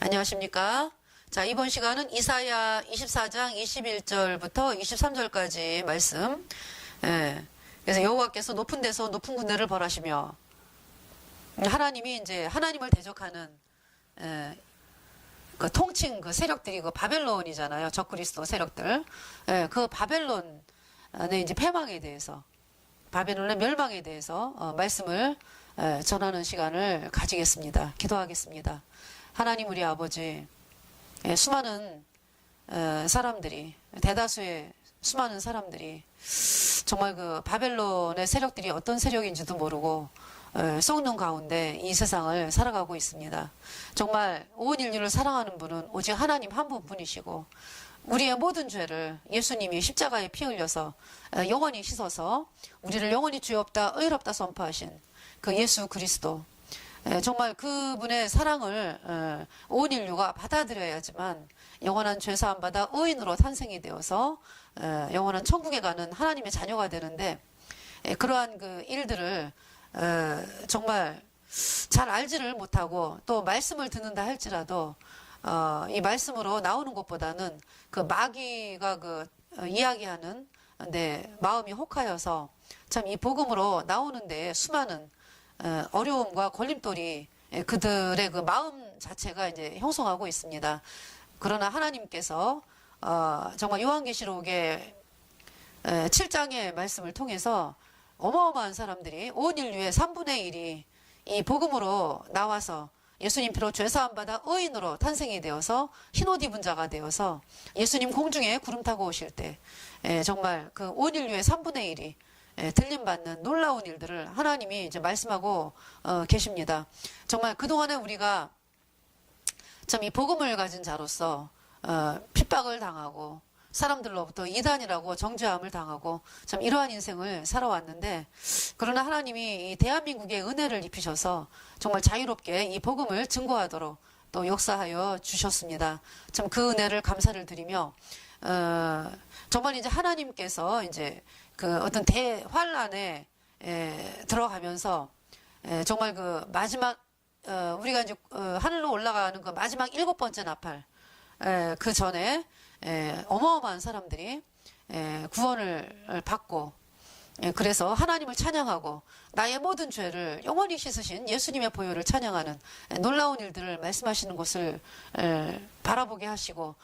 안녕하십니까? 자, 이번 시간은 이사야 24장 21절부터 23절까지 말씀. 그래서 여호와께서 높은 데서 높은 군대를 벌하시며 하나님이 이제 하나님을 대적하는 그 통칭 그 세력들이 그 바벨론이잖아요. 적그리스도 세력들. 그 바벨론의 이제 패망에 대해서, 바벨론의 멸망에 대해서 말씀을 전하는 시간을 가지겠습니다. 기도하겠습니다. 하나님 우리 아버지, 수많은 사람들이, 대다수의 수많은 사람들이 정말 그 바벨론의 세력들이 어떤 세력인지도 모르고 썩는 가운데 이 세상을 살아가고 있습니다. 정말 온 인류를 사랑하는 분은 오직 하나님 한 분뿐이시고, 우리의 모든 죄를 예수님이 십자가에 피 흘려서 영원히 씻어서 우리를 영원히 죄 없다 의롭다 선포하신 그 예수 그리스도, 정말 그분의 사랑을 온 인류가 받아들여야지만 영원한 죄사함 받아 의인으로 탄생이 되어서 영원한 천국에 가는 하나님의 자녀가 되는데, 그러한 그 일들을 정말 잘 알지를 못하고 또 말씀을 듣는다 할지라도 이 말씀으로 나오는 것보다는 그 마귀가 그 이야기하는 마음이 혹하여서 참 이 복음으로 나오는데 수많은 어려움과 걸림돌이 그들의 그 마음 자체가 이제 형성하고 있습니다. 그러나 하나님께서 정말 요한계시록의 7장의 말씀을 통해서 어마어마한 사람들이 온 인류의 3분의 1이 이 복음으로 나와서 예수님 피로 죄사함 받아 의인으로 탄생이 되어서 흰옷 입은 자가 되어서 예수님 공중에 구름 타고 오실 때 정말 그 온 인류의 3분의 1이 들림받는 놀라운 일들을 하나님이 이제 말씀하고 계십니다. 정말 그동안에 우리가 참 이 복음을 가진 자로서 핍박을 당하고 사람들로부터 이단이라고 정죄함을 당하고 참 이러한 인생을 살아왔는데, 그러나 하나님이 이 대한민국에 은혜를 입히셔서 정말 자유롭게 이 복음을 증거하도록 또 역사하여 주셨습니다. 참 그 은혜를 감사를 드리며 정말 이제 하나님께서 이제 그 어떤 대환란에 들어가면서 정말 그 마지막 우리가 이제 하늘로 올라가는 그 마지막 7번째 나팔, 그 전에 어마어마한 사람들이 구원을 받고, 그래서 하나님을 찬양하고 나의 모든 죄를 영원히 씻으신 예수님의 보혈을 찬양하는 놀라운 일들을 말씀하시는 것을 바라보게 하시고,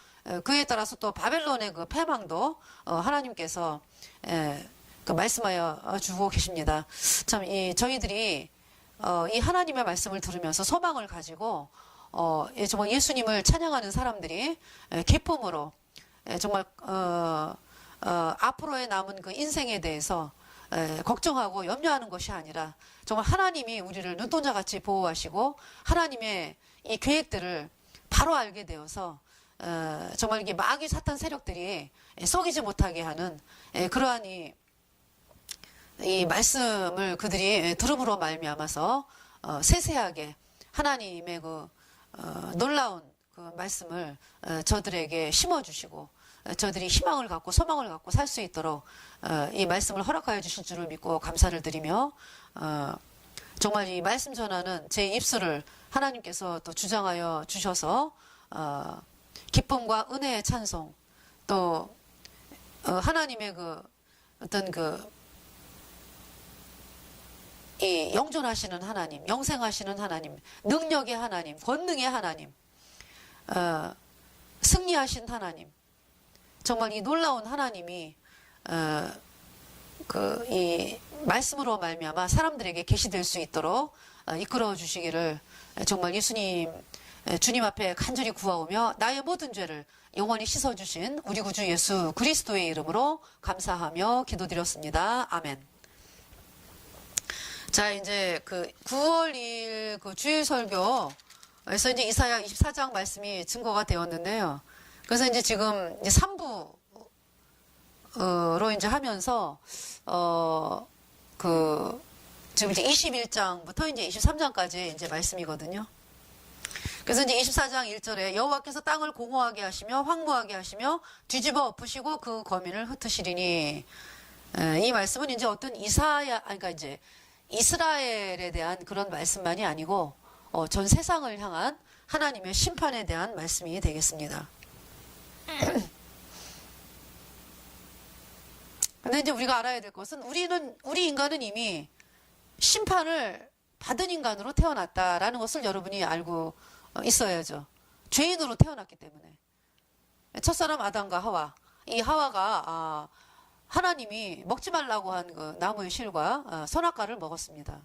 그에 따라서 또 바벨론의 그 패망도 하나님께서 그 말씀하여 주고 계십니다. 참 저희들이 이 하나님의 말씀을 들으면서 소망을 가지고 정말 예수님을 찬양하는 사람들이 기쁨으로 정말 앞으로의 남은 그 인생에 대해서 걱정하고 염려하는 것이 아니라 정말 하나님이 우리를 눈동자같이 보호하시고 하나님의 이 계획들을 바로 알게 되어서 정말 이게 마귀 사탄 세력들이 속이지 못하게 하는 그러한 이 말씀을 그들이 들음으로 말미암아서 세세하게 하나님의 그 놀라운 그 말씀을 저들에게 심어주시고 저들이 희망을 갖고 소망을 갖고 살 수 있도록 이 말씀을 허락하여 주신 줄을 믿고 감사를 드리며, 정말 이 말씀 전하는 제 입술을 하나님께서 또 주장하여 주셔서 기쁨과 은혜의 찬송, 또 하나님의 그 어떤 이 영존하시는 하나님, 영생하시는 하나님, 능력의 하나님, 권능의 하나님, 승리하신 하나님, 정말 이 놀라운 하나님이 이 말씀으로 말미암아 사람들에게 계시될 수 있도록 이끌어 주시기를 정말 주님 앞에 간절히 구하오며 나의 모든 죄를 영원히 씻어주신 우리 구주 예수 그리스도의 이름으로 감사하며 기도드렸습니다. 아멘. 자, 이제 그 9월 2일 그 주일 설교에서 이제 이사야 24장 말씀이 증거가 되었는데요. 그래서 이제 지금 이제 3부로 이제 하면서 지금 이제 21장부터 이제 23장까지 이제 말씀이거든요. 그래서 이제 24장 1절에 여호와께서 땅을 공허하게 하시며 황무하게 하시며 뒤집어 엎으시고 그 거민을 흩으시리니, 이 말씀은 이제 어떤 그러니까 이제 이스라엘에 대한 그런 말씀만이 아니고 전 세상을 향한 하나님의 심판에 대한 말씀이 되겠습니다. 근데 이제 우리가 알아야 될 것은 우리 인간은 이미 심판을 받은 인간으로 태어났다라는 것을 여러분이 알고 있어야죠. 죄인으로 태어났기 때문에. 첫사람 아담과 하와, 이 하와가 하나님이 먹지 말라고 한 그 나무의 실과 선악과를 먹었습니다.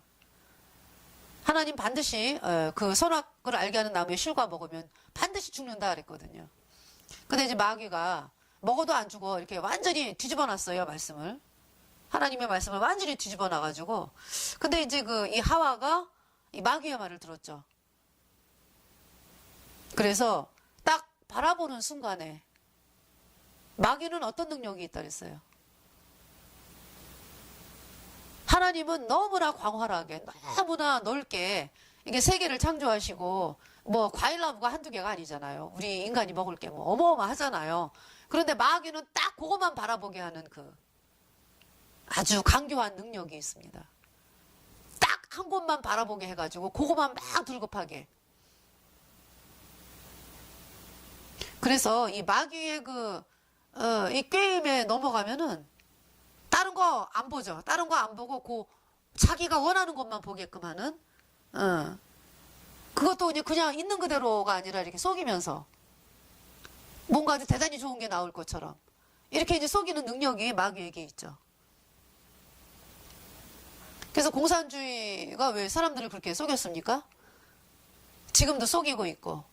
하나님 반드시 그 선악을 알게 하는 나무의 실과 먹으면 반드시 죽는다 그랬거든요. 근데 이제 마귀가 먹어도 안 죽어 이렇게 완전히 뒤집어 놨어요, 말씀을. 하나님의 말씀을 완전히 뒤집어 놔가지고. 근데 이제 이 하와가 이 마귀의 말을 들었죠. 그래서 딱 바라보는 순간에 마귀는 어떤 능력이 있다 그랬어요? 하나님은 너무나 광활하게, 너무나 넓게 이게 세계를 창조하시고 뭐 과일나무가 한두 개가 아니잖아요. 우리 인간이 먹을 게 뭐 어마어마하잖아요. 그런데 마귀는 딱 그것만 바라보게 하는 그 아주 강교한 능력이 있습니다. 딱 한 곳만 바라보게 해가지고 그것만 막 dur급하게. 그래서 이 마귀의 이 꾀임에 넘어가면은 다른 거 안 보죠. 다른 거 안 보고 자기가 원하는 것만 보게끔 하는 그것도 이제 그냥 있는 그대로가 아니라 이렇게 속이면서 뭔가 아주 대단히 좋은 게 나올 것처럼 이렇게 이제 속이는 능력이 마귀에게 있죠. 그래서 공산주의가 왜 사람들을 그렇게 속였습니까? 지금도 속이고 있고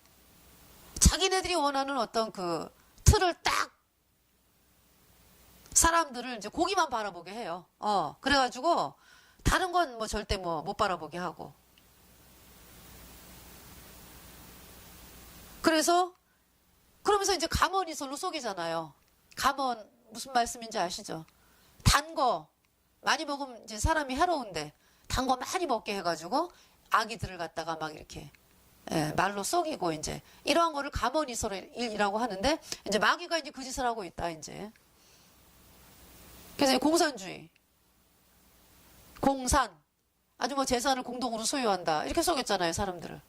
자기네들이 원하는 어떤 그 틀을 딱 사람들을 이제 고기만 바라보게 해요. 그래가지고 다른 건 뭐 절대 뭐 못 바라보게 하고. 그러면서 이제 감언이설로 속이잖아요. 감언 무슨 말씀인지 아시죠? 단 거 많이 먹으면 이제 사람이 해로운데 단 거 많이 먹게 해가지고 아기들을 갖다가 막 이렇게 말로 속이고 이제 이러한 거를 감언이설이라고 하는데 이제 마귀가 이제 그 짓을 하고 있다 이제. 그래서 공산주의, 공산, 아주 뭐 재산을 공동으로 소유한다 이렇게 속였잖아요 사람들을.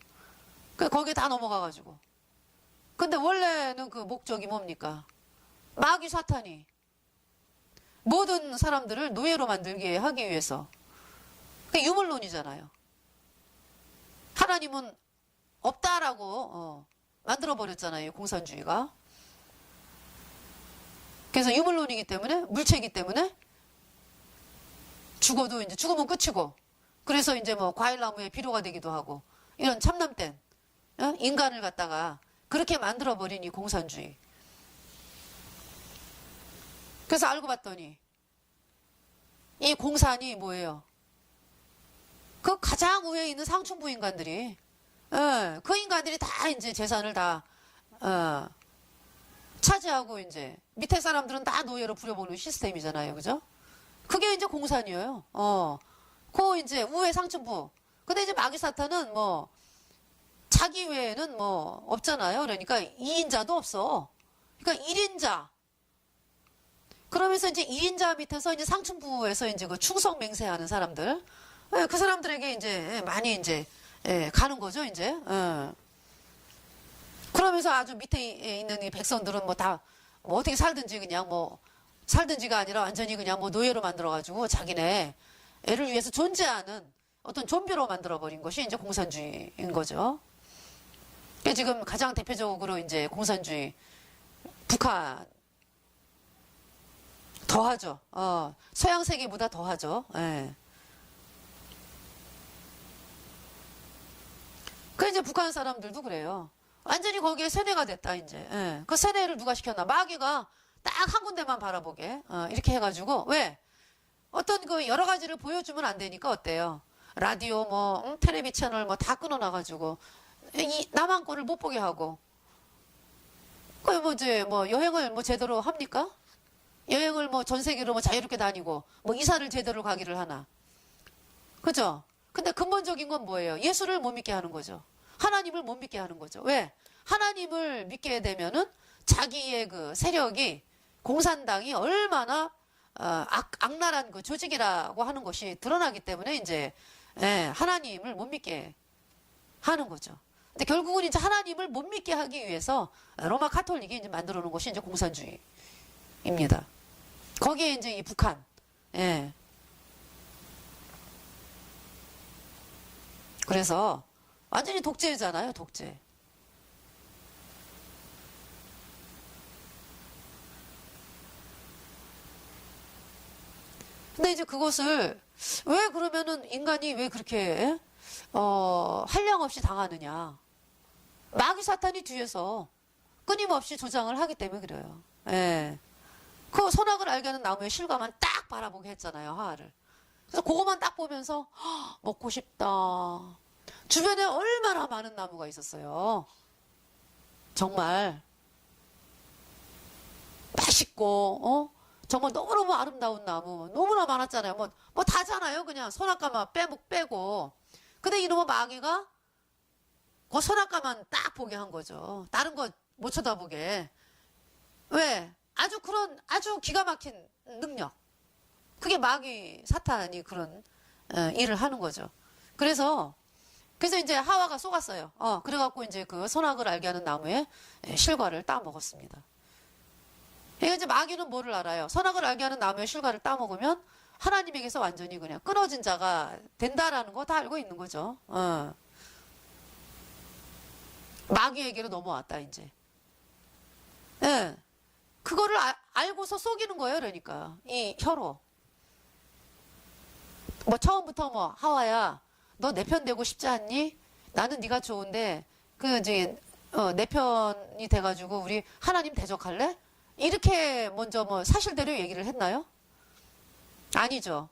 거기에 다 넘어가가지고. 근데 원래는 그 목적이 뭡니까? 마귀 사탄이 모든 사람들을 노예로 만들게 하기 위해서. 그게 유물론이잖아요. 하나님은 없다라고 만들어버렸잖아요 공산주의가. 그래서 유물론이기 때문에 물체이기 때문에 죽어도 이제 죽으면 끝이고 그래서 이제 뭐 과일나무의 비료가 되기도 하고 이런 참남된 인간을 갖다가 그렇게 만들어버린 이 공산주의. 그래서 알고 봤더니 이 공산이 뭐예요? 그 가장 위에 있는 상층부 인간들이 그 인간들이 다 이제 재산을 다 차지하고 이제 밑에 사람들은 다 노예로 부려보는 시스템이잖아요. 그죠? 그게 이제 공산이에요. 그 이제 우회 상층부. 근데 이제 마귀 사탄은 뭐 자기 외에는 뭐 없잖아요. 그러니까 2인자도 없어. 그러니까 1인자. 그러면서 이제 1인자 밑에서 이제 상층부에서 이제 그 충성 맹세하는 사람들. 그 사람들에게 이제 많이 이제 가는 거죠, 이제. 그러면서 아주 밑에 있는 이 백성들은 뭐 다 뭐 어떻게 살든지 그냥 뭐 살든지가 아니라 완전히 그냥 뭐 노예로 만들어가지고 자기네 애를 위해서 존재하는 어떤 좀비로 만들어버린 것이 이제 공산주의인 거죠. 지금 가장 대표적으로 이제 공산주의 북한 더하죠. 서양 세계보다 더하죠. 예. 그 이제 북한 사람들도 그래요. 완전히 거기에 세뇌가 됐다 이제. 예. 그 세뇌를 누가 시켰나? 마귀가 딱 한 군데만 바라보게 이렇게 해가지고 왜? 어떤 그 여러 가지를 보여주면 안 되니까 어때요? 라디오 뭐 텔레비 채널 뭐 다 끊어놔가지고 이 남한 거를 못 보게 하고. 그 뭐 이제 뭐 여행을 뭐 제대로 합니까? 여행을 뭐 전 세계로 뭐 자유롭게 다니고 뭐 이사를 제대로 가기를 하나? 그죠? 근데 근본적인 건 뭐예요? 예수를 못 믿게 하는 거죠. 하나님을 못 믿게 하는 거죠. 왜? 하나님을 믿게 되면은 자기의 그 세력이 공산당이 얼마나 악랄한 그 조직이라고 하는 것이 드러나기 때문에 이제 하나님을 못 믿게 하는 거죠. 근데 결국은 이제 하나님을 못 믿게 하기 위해서 로마 카톨릭이 이제 만들어 놓은 것이 이제 공산주의입니다. 거기에 이제 이 북한, 예. 그래서 완전히 독재잖아요, 독재. 근데 이제 그것을 왜 그러면은 인간이 왜 그렇게 한량없이 당하느냐? 마귀 사탄이 뒤에서 끊임없이 조장을 하기 때문에 그래요. 예. 그 선악을 알게 하는 나무의 실과만 딱 바라보게 했잖아요, 하와를. 그래서 그거만 딱 보면서 먹고 싶다. 주변에 얼마나 많은 나무가 있었어요. 정말 맛있고 정말 너무너무 아름다운 나무 너무나 많았잖아요. 뭐 다잖아요. 그냥 선악과만 빼고. 근데 이놈의 마귀가 그 선악과만 딱 보게 한 거죠. 다른 거 못 쳐다보게. 왜? 아주 기가 막힌 능력. 그게 마귀 사탄이 그런 일을 하는 거죠. 그래서 이제 하와가 속았어요. 그래갖고 이제 그 선악을 알게 하는 나무에 실과를 따 먹었습니다. 이게 이제 마귀는 뭐를 알아요? 선악을 알게 하는 나무의 실과를 따 먹으면 하나님에게서 완전히 그냥 끊어진 자가 된다라는 거 다 알고 있는 거죠. 마귀에게로 넘어왔다 이제. 예. 그거를 알고서 속이는 거예요. 그러니까 이 혀로. 뭐 처음부터 뭐 하와야 너 내 편 되고 싶지 않니? 나는 네가 좋은데 그 이제 내 편이 돼가지고 우리 하나님 대적할래? 이렇게 먼저 뭐 사실대로 얘기를 했나요? 아니죠.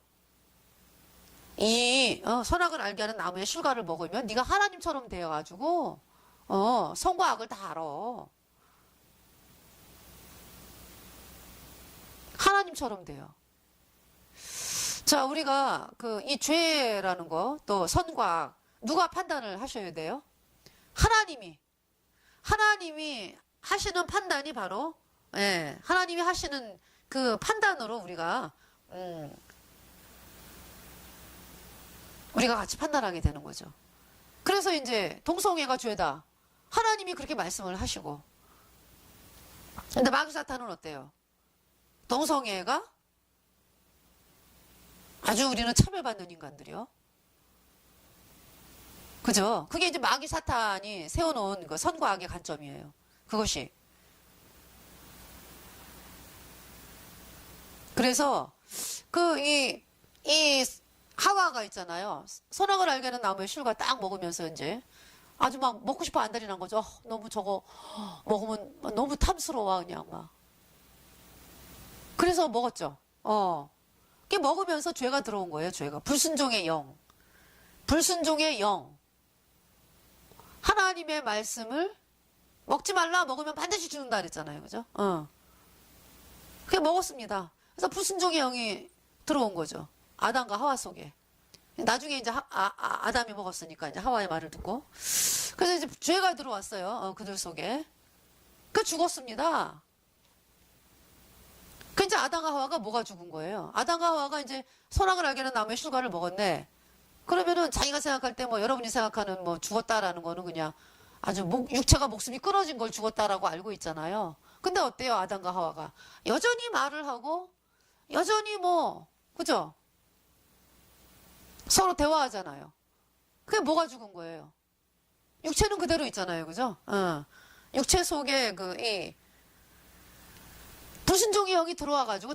이 선악을 알게 하는 나무의 실과를 먹으면 네가 하나님처럼 되어가지고 선과 악을 다 알아. 하나님처럼 돼요. 자, 우리가 이 죄라는 거, 또 선과 악, 누가 판단을 하셔야 돼요? 하나님이 하시는 판단이 바로, 예, 하나님이 하시는 그 판단으로 우리가 같이 판단하게 되는 거죠. 그래서 이제 동성애가 죄다. 하나님이 그렇게 말씀을 하시고. 근데 마귀 사탄은 어때요? 동성애가 아주 우리는 차별받는 인간들이요. 그죠? 그게 이제 마귀 사탄이 세워놓은 그 선과 악의 관점이에요. 그것이. 그래서 이 하와가 있잖아요. 선악을 알게 하는 나무의 실과 딱 먹으면서 이제 아주 막 먹고 싶어 안달이 난 거죠. 너무 저거 먹으면 너무 탐스러워 그냥 막. 그래서 먹었죠. 그게 먹으면서 죄가 들어온 거예요. 죄가. 불순종의 영. 불순종의 영. 하나님의 말씀을 먹지 말라. 먹으면 반드시 죽는다 그랬잖아요. 그죠? 그게 먹었습니다. 그래서 불순종의 영이 들어온 거죠. 아담과 하와 속에. 나중에 이제 아담이 먹었으니까 이제 하와의 말을 듣고. 그래서 이제 죄가 들어왔어요. 그들 속에. 그 죽었습니다. 그 이제 아담과 하와가 뭐가 죽은 거예요? 아담과 하와가 이제 선악을 알게 하는 나무의 실과를 먹었네. 그러면은 자기가 생각할 때 뭐 여러분이 생각하는 뭐 죽었다라는 거는 그냥 아주 육체가 목숨이 끊어진 걸 죽었다라고 알고 있잖아요. 근데 어때요? 아담과 하와가 여전히 말을 하고 여전히 뭐 그죠? 서로 대화하잖아요. 그게 뭐가 죽은 거예요? 육체는 그대로 있잖아요. 그죠? 육체 속에 이 불순종의 영이 들어와가지고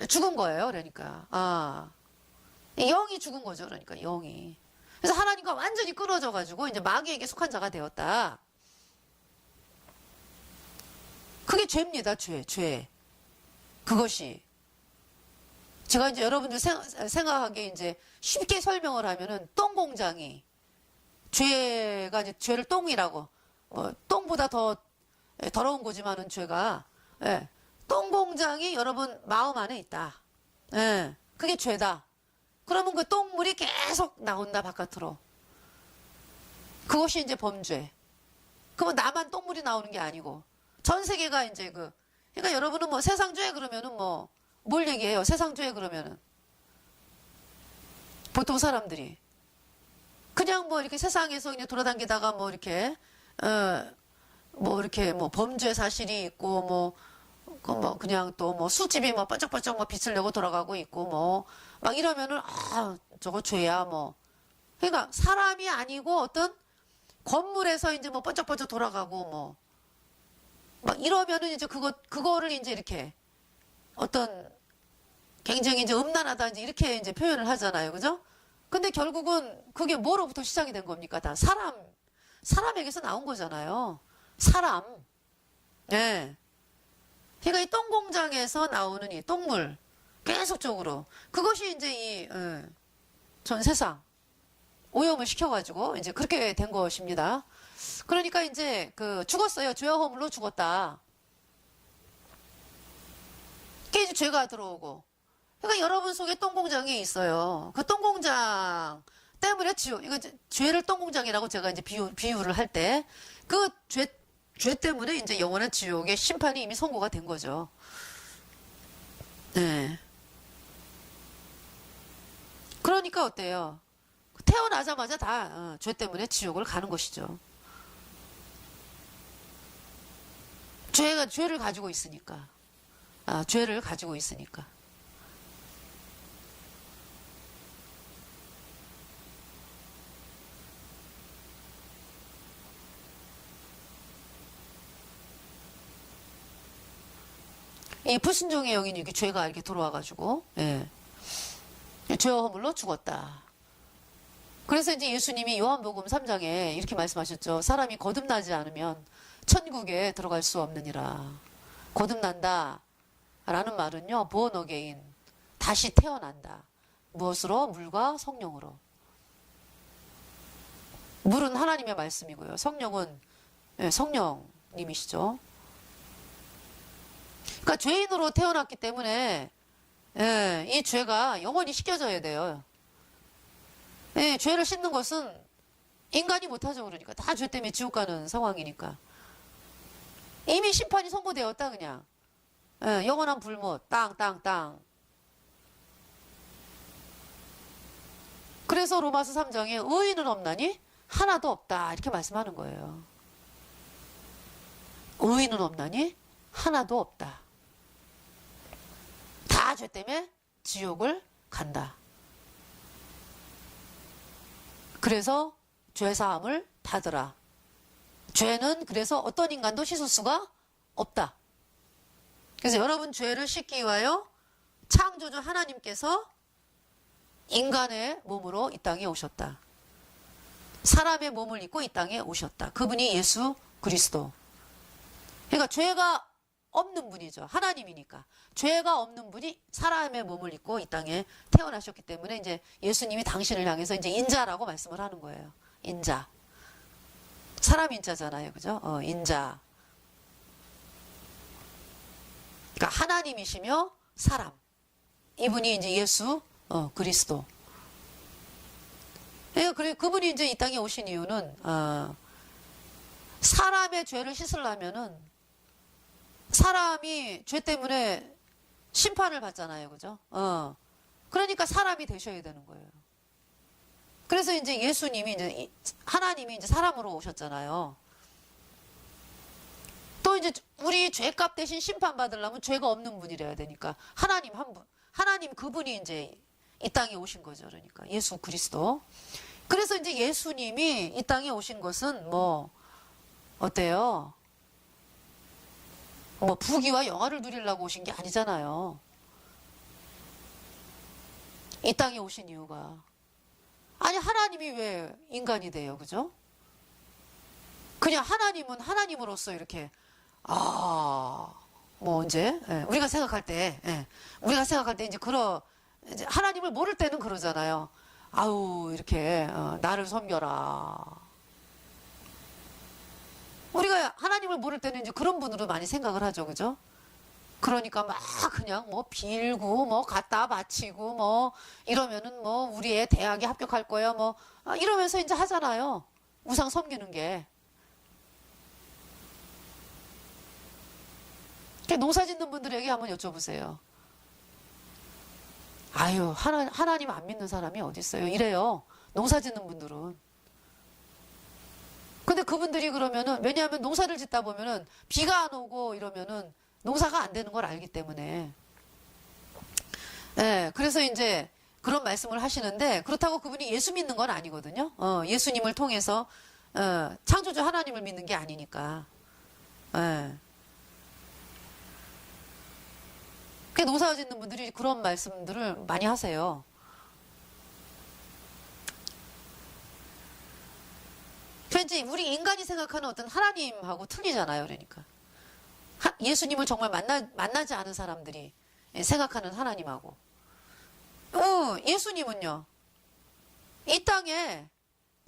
죽은 거예요. 그러니까 영이 죽은 거죠. 그러니까 영이. 그래서 하나님과 완전히 끊어져가지고 이제 마귀에게 속한 자가 되었다. 그게 죄입니다. 죄. 그것이. 제가 이제 여러분들 생각하기에 이제 쉽게 설명을 하면은 똥 공장이 죄가 이제 죄를 똥이라고 똥보다 더 더러운 거지만은 죄가 똥 공장이 여러분 마음 안에 있다. 그게 죄다. 그러면 그 똥물이 계속 나온다 바깥으로. 그것이 이제 범죄. 그러면 나만 똥물이 나오는 게 아니고 전 세계가 이제 그러니까 여러분은 뭐 세상죄 그러면은 뭘 얘기해요? 세상죄 그러면은 보통 사람들이 그냥 뭐 이렇게 세상에서 그냥 돌아다니다가 뭐 이렇게 뭐 이렇게 뭐 범죄 사실이 있고 뭐 그 뭐 그냥 또 뭐 술집이 뭐 번쩍번쩍 뭐 빛을 내고 돌아가고 있고 뭐 막 이러면은 아 저거 죄야 뭐. 그러니까 사람이 아니고 어떤 건물에서 이제 뭐 번쩍번쩍 돌아가고 뭐 막 이러면은 이제 그거를 이제 이렇게 어떤 굉장히 이제 음란하다 이제 이렇게 이제 표현을 하잖아요. 그죠? 근데 결국은 그게 뭐로부터 시작이 된 겁니까? 다 사람에게서 나온 거잖아요. 사람. 예. 그러니까 이 똥공장에서 나오는 이 똥물 계속적으로 그것이 이제 이 전 세상 오염을 시켜가지고 이제 그렇게 된 것입니다. 그러니까 이제 그 죽었어요. 죄와 허물로 죽었다. 그게 이제 죄가 들어오고. 그러니까 여러분 속에 똥공장이 있어요. 그 똥공장 때문에 이거 죄를 똥공장이라고 제가 이제 비유를 할 때 그 죄 때문에 이제 영원한 지옥의 심판이 이미 선고가 된 거죠. 네. 그러니까 어때요? 태어나자마자 다 죄 때문에 지옥을 가는 것이죠. 죄를 가지고 있으니까. 죄를 가지고 있으니까. 이 불순종의 영인이 이렇게 죄가 이렇게 들어와가지고, 예. 죄와 허물로 죽었다. 그래서 이제 예수님이 요한복음 3장에 이렇게 말씀하셨죠. 사람이 거듭나지 않으면 천국에 들어갈 수 없느니라. 거듭난다. 라는 말은요, born again. 다시 태어난다. 무엇으로? 물과 성령으로. 물은 하나님의 말씀이고요. 성령은 성령님이시죠. 그러니까 죄인으로 태어났기 때문에 이 죄가 영원히 씻겨져야 돼요. 죄를 씻는 것은 인간이 못하죠. 그러니까 다 죄 때문에 지옥 가는 상황이니까. 이미 심판이 선고되었다 그냥. 영원한 불못 땅. 그래서 로마서 3장에 의인은 없나니? 하나도 없다 이렇게 말씀하는 거예요. 의인은 없나니? 하나도 없다. 다 죄 때문에 지옥을 간다. 그래서 죄사함을 받으라. 죄는 그래서 어떤 인간도 씻을 수가 없다. 그래서 여러분 죄를 씻기 위하여 창조주 하나님께서 인간의 몸으로 이 땅에 오셨다. 사람의 몸을 입고 이 땅에 오셨다. 그분이 예수 그리스도. 그러니까 죄가 없는 분이죠. 하나님이니까. 죄가 없는 분이 사람의 몸을 입고 이 땅에 태어나셨기 때문에 이제 예수님이 당신을 향해서 이제 인자라고 말씀을 하는 거예요. 인자. 사람 인자잖아요. 그죠? 인자. 그러니까 하나님이시며 사람. 이분이 이제 예수 그리스도. 그래 그분이 이제 이 땅에 오신 이유는 사람의 죄를 씻으려면은 사람이 죄 때문에 심판을 받잖아요. 그죠? 그러니까 사람이 되셔야 되는 거예요. 그래서 이제 예수님이 이제 하나님이 이제 사람으로 오셨잖아요. 또 이제 우리 죄값 대신 심판 받으려면 죄가 없는 분이래야 되니까 하나님 한 분, 하나님 그분이 이제 이 땅에 오신 거죠. 그러니까 예수 그리스도. 그래서 이제 예수님이 이 땅에 오신 것은 뭐 어때요? 뭐 부귀와 영화를 누리려고 오신 게 아니잖아요. 이 땅에 오신 이유가 아니 하나님이 왜 인간이 돼요, 그죠? 그냥 하나님은 하나님으로서 이렇게 뭐 이제 우리가 생각할 때 이제 이제 하나님을 모를 때는 그러잖아요. 아우 이렇게 나를 섬겨라. 우리가 하나님을 모를 때는 이제 그런 분으로 많이 생각을 하죠. 그죠? 그러니까 막 그냥 뭐 빌고 뭐 갖다 바치고 뭐 이러면은 뭐 우리 애 대학에 합격할 거야 뭐 이러면서 이제 하잖아요. 우상 섬기는 게. 농사 짓는 분들에게 한번 여쭤보세요. 아유 하나님 안 믿는 사람이 어디 있어요? 이래요. 농사 짓는 분들은. 그분들이 그러면은, 왜냐하면 농사를 짓다 보면은 비가 안 오고 이러면은 농사가 안 되는 걸 알기 때문에. 예, 그래서 이제 그런 말씀을 하시는데, 그렇다고 그분이 예수 믿는 건 아니거든요. 예수님을 통해서, 창조주 하나님을 믿는 게 아니니까. 예. 그 농사 짓는 분들이 그런 말씀들을 많이 하세요. 왠지 우리 인간이 생각하는 어떤 하나님하고 틀리잖아요. 그러니까. 예수님을 정말 만나지 않은 사람들이 생각하는 하나님하고. 예수님은요, 이 땅에,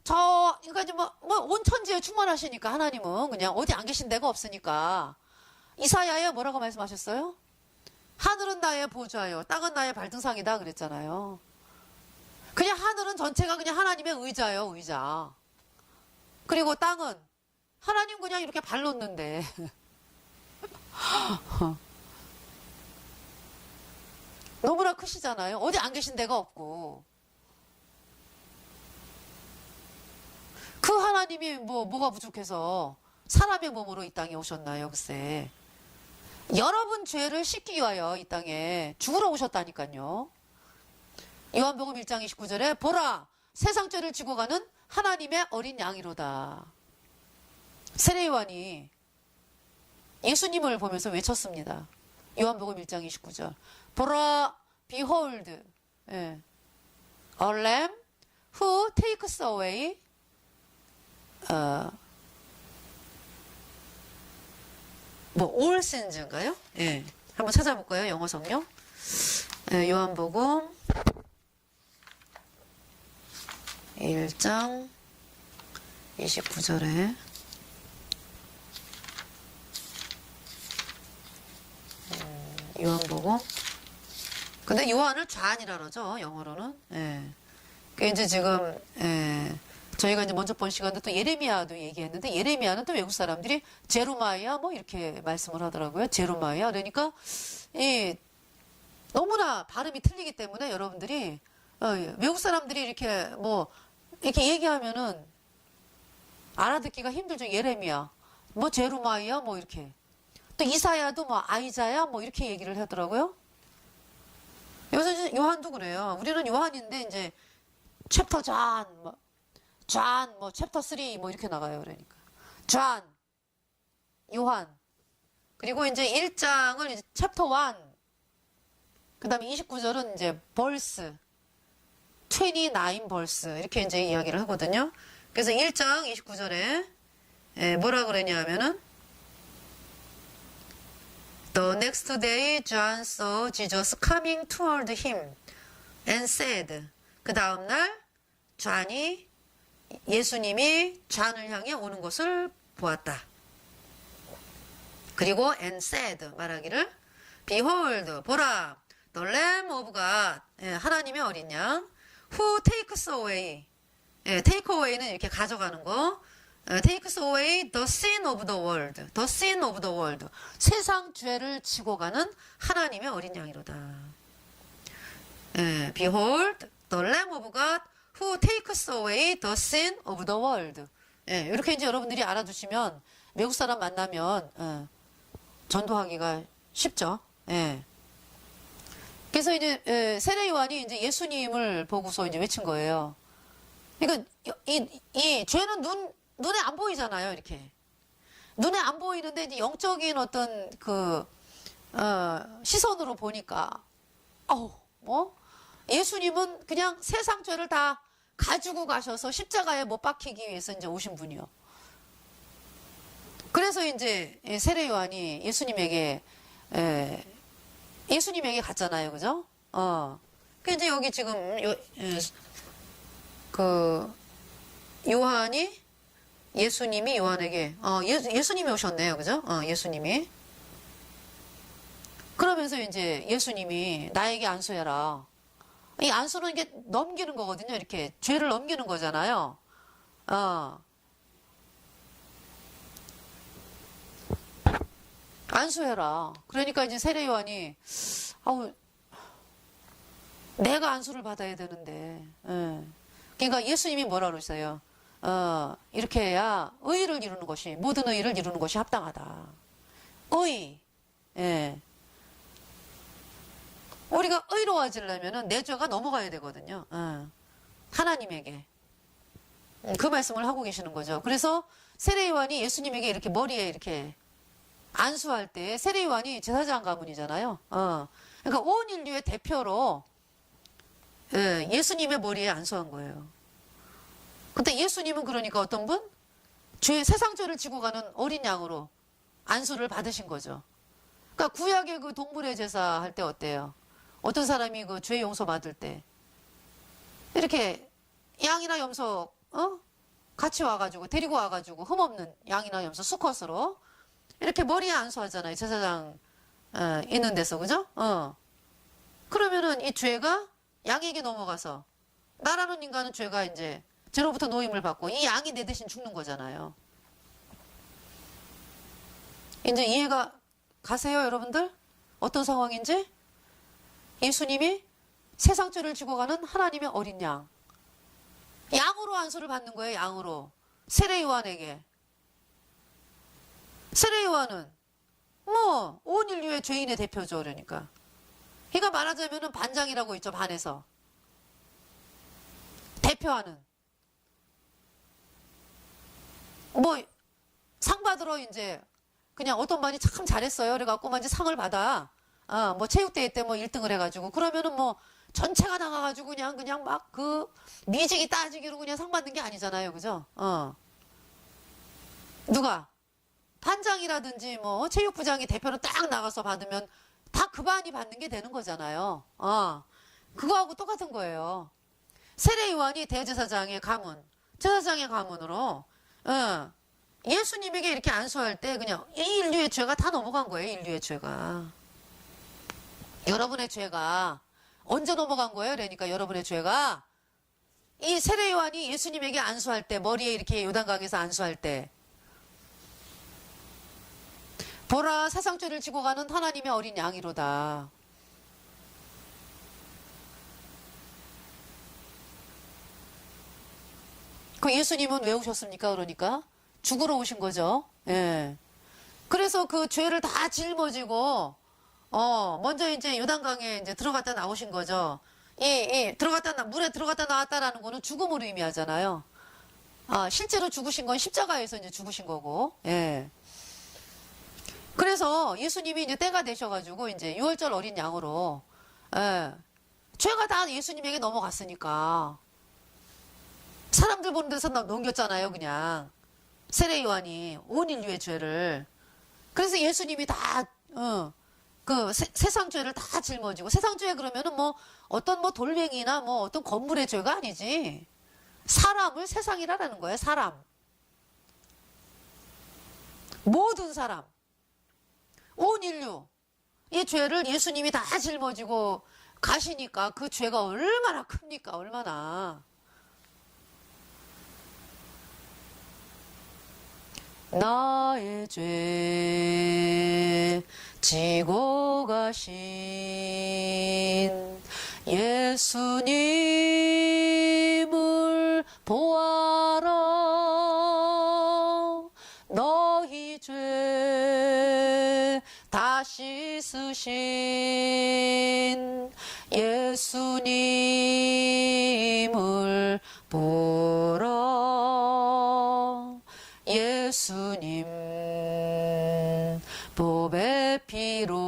그러니까 이제 온 천지에 충만하시니까 하나님은 그냥 어디 안 계신 데가 없으니까. 이사야에 뭐라고 말씀하셨어요? 하늘은 나의 보좌요, 땅은 나의 발등상이다 그랬잖아요. 그냥 하늘은 전체가 그냥 하나님의 의자요, 의자. 그리고 땅은 하나님 그냥 이렇게 발 놓는데. 너무나 크시잖아요. 어디 안 계신 데가 없고. 그 하나님이 뭐가 부족해서 사람의 몸으로 이 땅에 오셨나요, 글쎄. 여러분 죄를 씻기 위하여 이 땅에 죽으러 오셨다니까요. 요한복음 1장 29절에 보라, 세상 죄를 지고 가는 하나님의 어린 양이로다. 세례요한이 예수님을 보면서 외쳤습니다. 요한복음 1장 29절. 보라, behold, a lamb who takes away all sins인가요? 예. 한번 찾아볼까요? 영어 성경. 요한복음 1장 29절에 요한복음. 근데 요한을 좌안이라 그러죠, 영어로는. 예. 그 이제 지금 저희가 이제 먼저 본 시간에 또 예레미야도 얘기했는데, 예레미야는 또 외국 사람들이 제루마야 뭐 이렇게 말씀을 하더라고요. 제루마야. 그러니까 너무나 발음이 틀리기 때문에 여러분들이 외국 사람들이 이렇게 이렇게 얘기하면은 알아듣기가 힘들죠. 예레미야, 제루마야 이렇게. 또 이사야도 아이자야 이렇게 얘기를 하더라고요. 요새 요한도 그래요. 우리는 요한인데 이제 챕터 존, 챕터 3 이렇게 나가요. 그러니까 존, 요한. 그리고 이제 1장을 이제 챕터 1. 그다음에 29절은 이제 벌스 29 벌스 이렇게 이제 이야기를 하거든요. 그래서 1장 29절에 뭐라 그러냐면은 The next day John saw Jesus coming toward him and said. 그 다음 날 존이 예수님이 존을 향해 오는 것을 보았다. 그리고 and said 말하기를 Behold, 보라, the Lamb of God, 하나님의 어린 양, who takes away, take away는 이렇게 가져가는 거, takes away the sin of the world, the sin of the world, 세상 죄를 지고 가는 하나님의 어린 양이로다. Behold, the Lamb of God, who takes away the sin of the world. 이렇게 이제 여러분들이 알아두시면 외국 사람 만나면 전도하기가 쉽죠. 그래서 이제 세례 요한이 이제 예수님을 보고서 이제 외친 거예요. 그러니까 이 죄는 눈에 안 보이잖아요. 이렇게 눈에 안 보이는데 이제 영적인 어떤 시선으로 보니까 예수님은 그냥 세상 죄를 다 가지고 가셔서 십자가에 못 박히기 위해서 이제 오신 분이요. 그래서 이제 세례 요한이 예수님에게 갔잖아요, 그죠? 그 이제 여기 지금 요한이 예수님이 요한에게 예수님이 오셨네요, 그죠? 예수님이. 그러면서 이제 예수님이 나에게 안수해라. 이 안수는 이게 넘기는 거거든요. 이렇게 죄를 넘기는 거잖아요. 안수해라. 그러니까 이제 세례 요한이 내가 안수를 받아야 되는데. 그러니까 예수님이 뭐라 그러셨어요? 이렇게 해야 의를 이루는 것이, 모든 의를 이루는 것이 합당하다. 의. 예. 우리가 의로워지려면은 내 죄가 넘어가야 되거든요. 하나님에게. 그 말씀을 하고 계시는 거죠. 그래서 세례요한이 예수님에게 이렇게 머리에 이렇게 안수할 때, 세례요한이 제사장 가문이잖아요. 그러니까 온 인류의 대표로 예수님의 머리에 안수한 거예요. 근데 예수님은 그러니까 어떤 분? 세상 죄를 지고 가는 어린 양으로 안수를 받으신 거죠. 그러니까 구약의 그 동물의 제사 할 때 어때요? 어떤 사람이 그 죄 용서 받을 때 이렇게 양이나 염소 같이 와가지고 데리고 와가지고 흠없는 양이나 염소 수컷으로 이렇게 머리에 안수하잖아요. 제사장 있는 데서, 그죠? 그러면은 이 죄가 양에게 넘어가서 나라는 인간은 죄가 이제 죄로부터 노임을 받고 이 양이 내 대신 죽는 거잖아요. 이제 이해가 가세요, 여러분들? 어떤 상황인지? 예수님이 세상 죄를 지고 가는 하나님의 어린 양. 양으로 안수를 받는 거예요, 양으로. 세례요한에게. 세례요한은 뭐 온 인류의 죄인의 대표죠, 그러니까. 그러니까 말하자면은 반장이라고 있죠, 반에서. 대표하는. 뭐 상 받으러 이제 그냥 어떤 반이 참 잘했어요. 그래갖고 이제 상을 받아. 뭐 체육대회 때 뭐 1등을 해가지고 그러면은 뭐 전체가 나가가지고 그냥 막 그 미지기 따지기로 그냥 상 받는 게 아니잖아요, 그죠? 누가 반장이라든지 뭐 체육부장이 대표로 딱 나가서 받으면 다 그 반이 받는 게 되는 거잖아요. 그거하고 똑같은 거예요. 세례요한이 대제사장의 가문, 제사장의 가문으로 예수님에게 이렇게 안수할 때 그냥 이 인류의 죄가 다 넘어간 거예요. 인류의 죄가. 여러분의 죄가 언제 넘어간 거예요? 그러니까 여러분의 죄가 이 세례요한이 예수님에게 안수할 때, 머리에 이렇게 요단강에서 안수할 때, 보라 세상죄를 지고 가는 하나님의 어린 양이로다. 그 예수님은 왜 오셨습니까? 그러니까 죽으러 오신 거죠. 예. 그래서 그 죄를 다 짊어지고 먼저 이제 요단강에 이제 들어갔다 나오신 거죠. 물에 들어갔다 나왔다라는 거는 죽음을 의미하잖아요. 실제로 죽으신 건 십자가에서 이제 죽으신 거고, 예. 그래서 예수님이 이제 때가 되셔가지고 이제 6월절 어린 양으로, 예. 죄가 다 예수님에게 넘어갔으니까. 사람들 보는 데서 넘겼잖아요, 그냥. 세례요한이 온 인류의 죄를. 그래서 예수님이 다, 그 세상 죄를 다 짊어지고, 세상 죄 그러면은 뭐 어떤 뭐 돌멩이나 뭐 어떤 건물의 죄가 아니지. 사람을 세상이라는 거예요, 사람. 모든 사람. 온 인류. 이 죄를 예수님이 다 짊어지고 가시니까 그 죄가 얼마나 큽니까, 얼마나. 나의 죄 지고 가신 예수님을 보아라. 너희 죄 다 씻으신 예수님을 보라. 예수님 보배 피로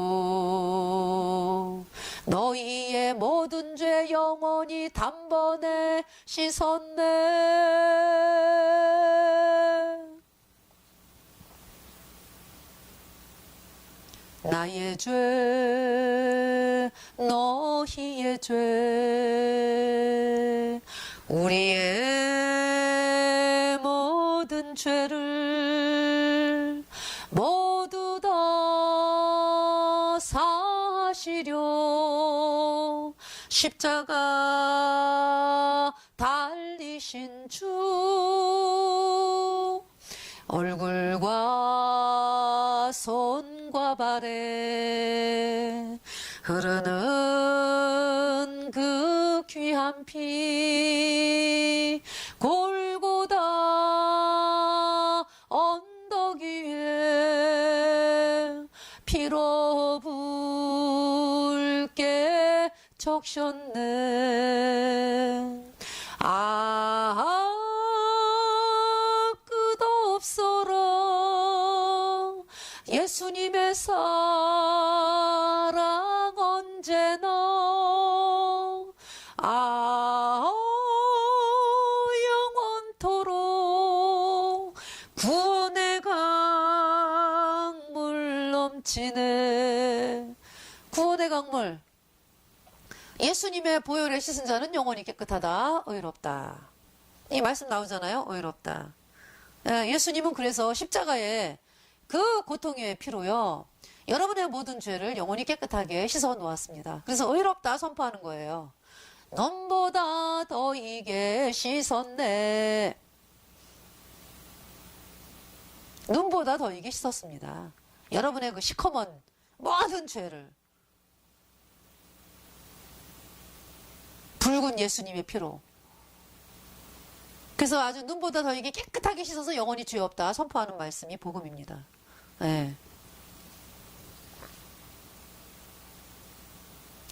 너희의 모든 죄 영원히 단번에 씻었네. 나의 죄 너희의 죄 우리의 모든 죄를 모두 다 사하시려 십자가 달리신 주 얼굴과 손과 발에 흐르는 그 귀한 피 골고다 피로 붉게 적셨네. 끝없어라 예수님의 사랑 언제나 영원토록 구원의 강물 넘치네. 구원의 강물. 예수님의 보혈에 씻은 자는 영원히 깨끗하다. 의롭다. 이 말씀 나오잖아요. 의롭다. 예수님은 그래서 십자가에 그 고통의 피로요, 여러분의 모든 죄를 영원히 깨끗하게 씻어 놓았습니다. 그래서 의롭다 선포하는 거예요. 넘보다 더 이게 씻었네. 눈보다 더 이게 씻었습니다. 여러분의 그 시커먼 모든 죄를 붉은 예수님의 피로. 그래서 아주 눈보다 더 이게 깨끗하게 씻어서 영원히 죄 없다 선포하는 말씀이 복음입니다. 네.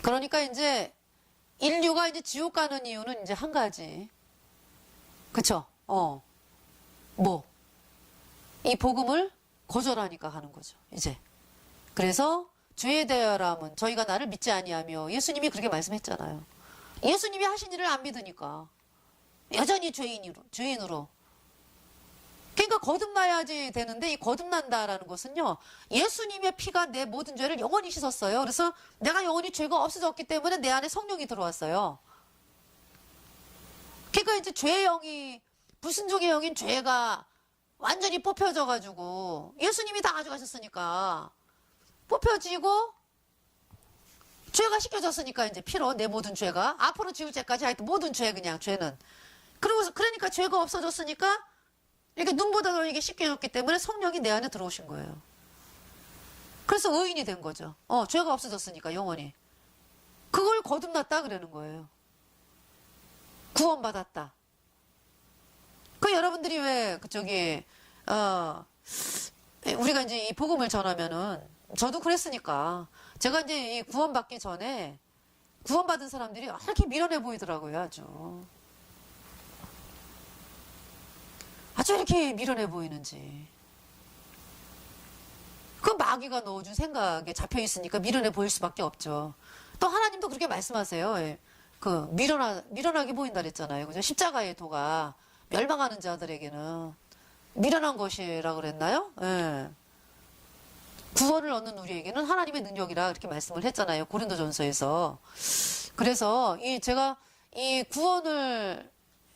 그러니까 이제 인류가 이제 지옥 가는 이유는 이제 한 가지. 그쵸? 이 복음을 거절하니까 하는 거죠. 이제. 그래서 죄에 대하여람은 저희가 나를 믿지 아니하며, 예수님이 그렇게 말씀했잖아요. 예수님이 하신 일을 안 믿으니까 여전히 죄인으로. 그러니까 거듭나야지 되는데, 이 거듭난다라는 것은요, 예수님의 피가 내 모든 죄를 영원히 씻었어요. 그래서 내가 영원히 죄가 없어졌기 때문에 내 안에 성령이 들어왔어요. 그러니까 이제 죄의 영이, 불순종의 영인 죄가 완전히 뽑혀져 가지고, 예수님이 다 가져가셨으니까 뽑혀지고 죄가 씻겨졌으니까 이제 피로 내 모든 죄가 앞으로 지을 죄까지 하여튼 모든 죄, 그냥 죄는. 그러니까 죄가 없어졌으니까 이렇게 눈보다 더 이게 씻겨졌기 때문에 성령이 내 안에 들어오신 거예요. 그래서 의인이 된 거죠. 죄가 없어졌으니까 영원히. 그걸 거듭났다 그러는 거예요. 구원받았다. 그 여러분들이 왜 우리가 이제 이 복음을 전하면은, 저도 그랬으니까 제가 이제 이 구원받기 전에 구원받은 사람들이 이렇게 미련해 보이더라고요. 아주 이렇게 미련해 보이는지. 그 마귀가 넣어준 생각에 잡혀 있으니까 미련해 보일 수밖에 없죠. 또 하나님도 그렇게 말씀하세요. 미련하게 보인다 그랬잖아요. 그죠? 십자가의 도가 멸망하는 자들에게는 미련한 것이라 그랬나요? 예. 구원을 얻는 우리에게는 하나님의 능력이라 이렇게 말씀을 했잖아요. 고린도전서에서. 그래서 제가 이 구원을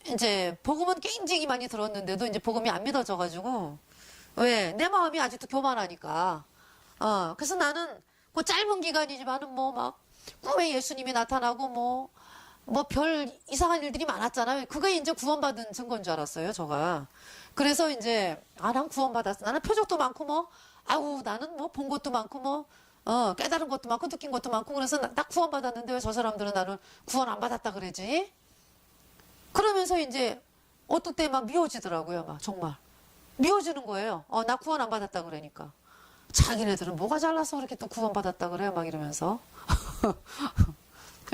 이제 복음은 굉장히 많이 들었는데도 이제 복음이 안 믿어져가지고, 왜? 내 마음이 아직도 교만하니까. 그래서 나는 그 짧은 기간이지만은 막 꿈에 예수님이 나타나고 뭐 별 이상한 일들이 많았잖아요. 그게 이제 구원받은 증거인 줄 알았어요, 제가. 그래서 이제, 난 구원받았어. 나는 표적도 많고 나는 본 것도 많고 깨달은 것도 많고 느낀 것도 많고, 그래서 나 구원받았는데 왜 저 사람들은 나를 구원 안 받았다 그러지? 그러면서 이제 어떨 때 막 미워지더라고요. 정말 미워지는 거예요. 나 구원 안 받았다 그러니까. 자기네들은 뭐가 잘나서 그렇게 또 구원 받았다 그래요, 막 이러면서.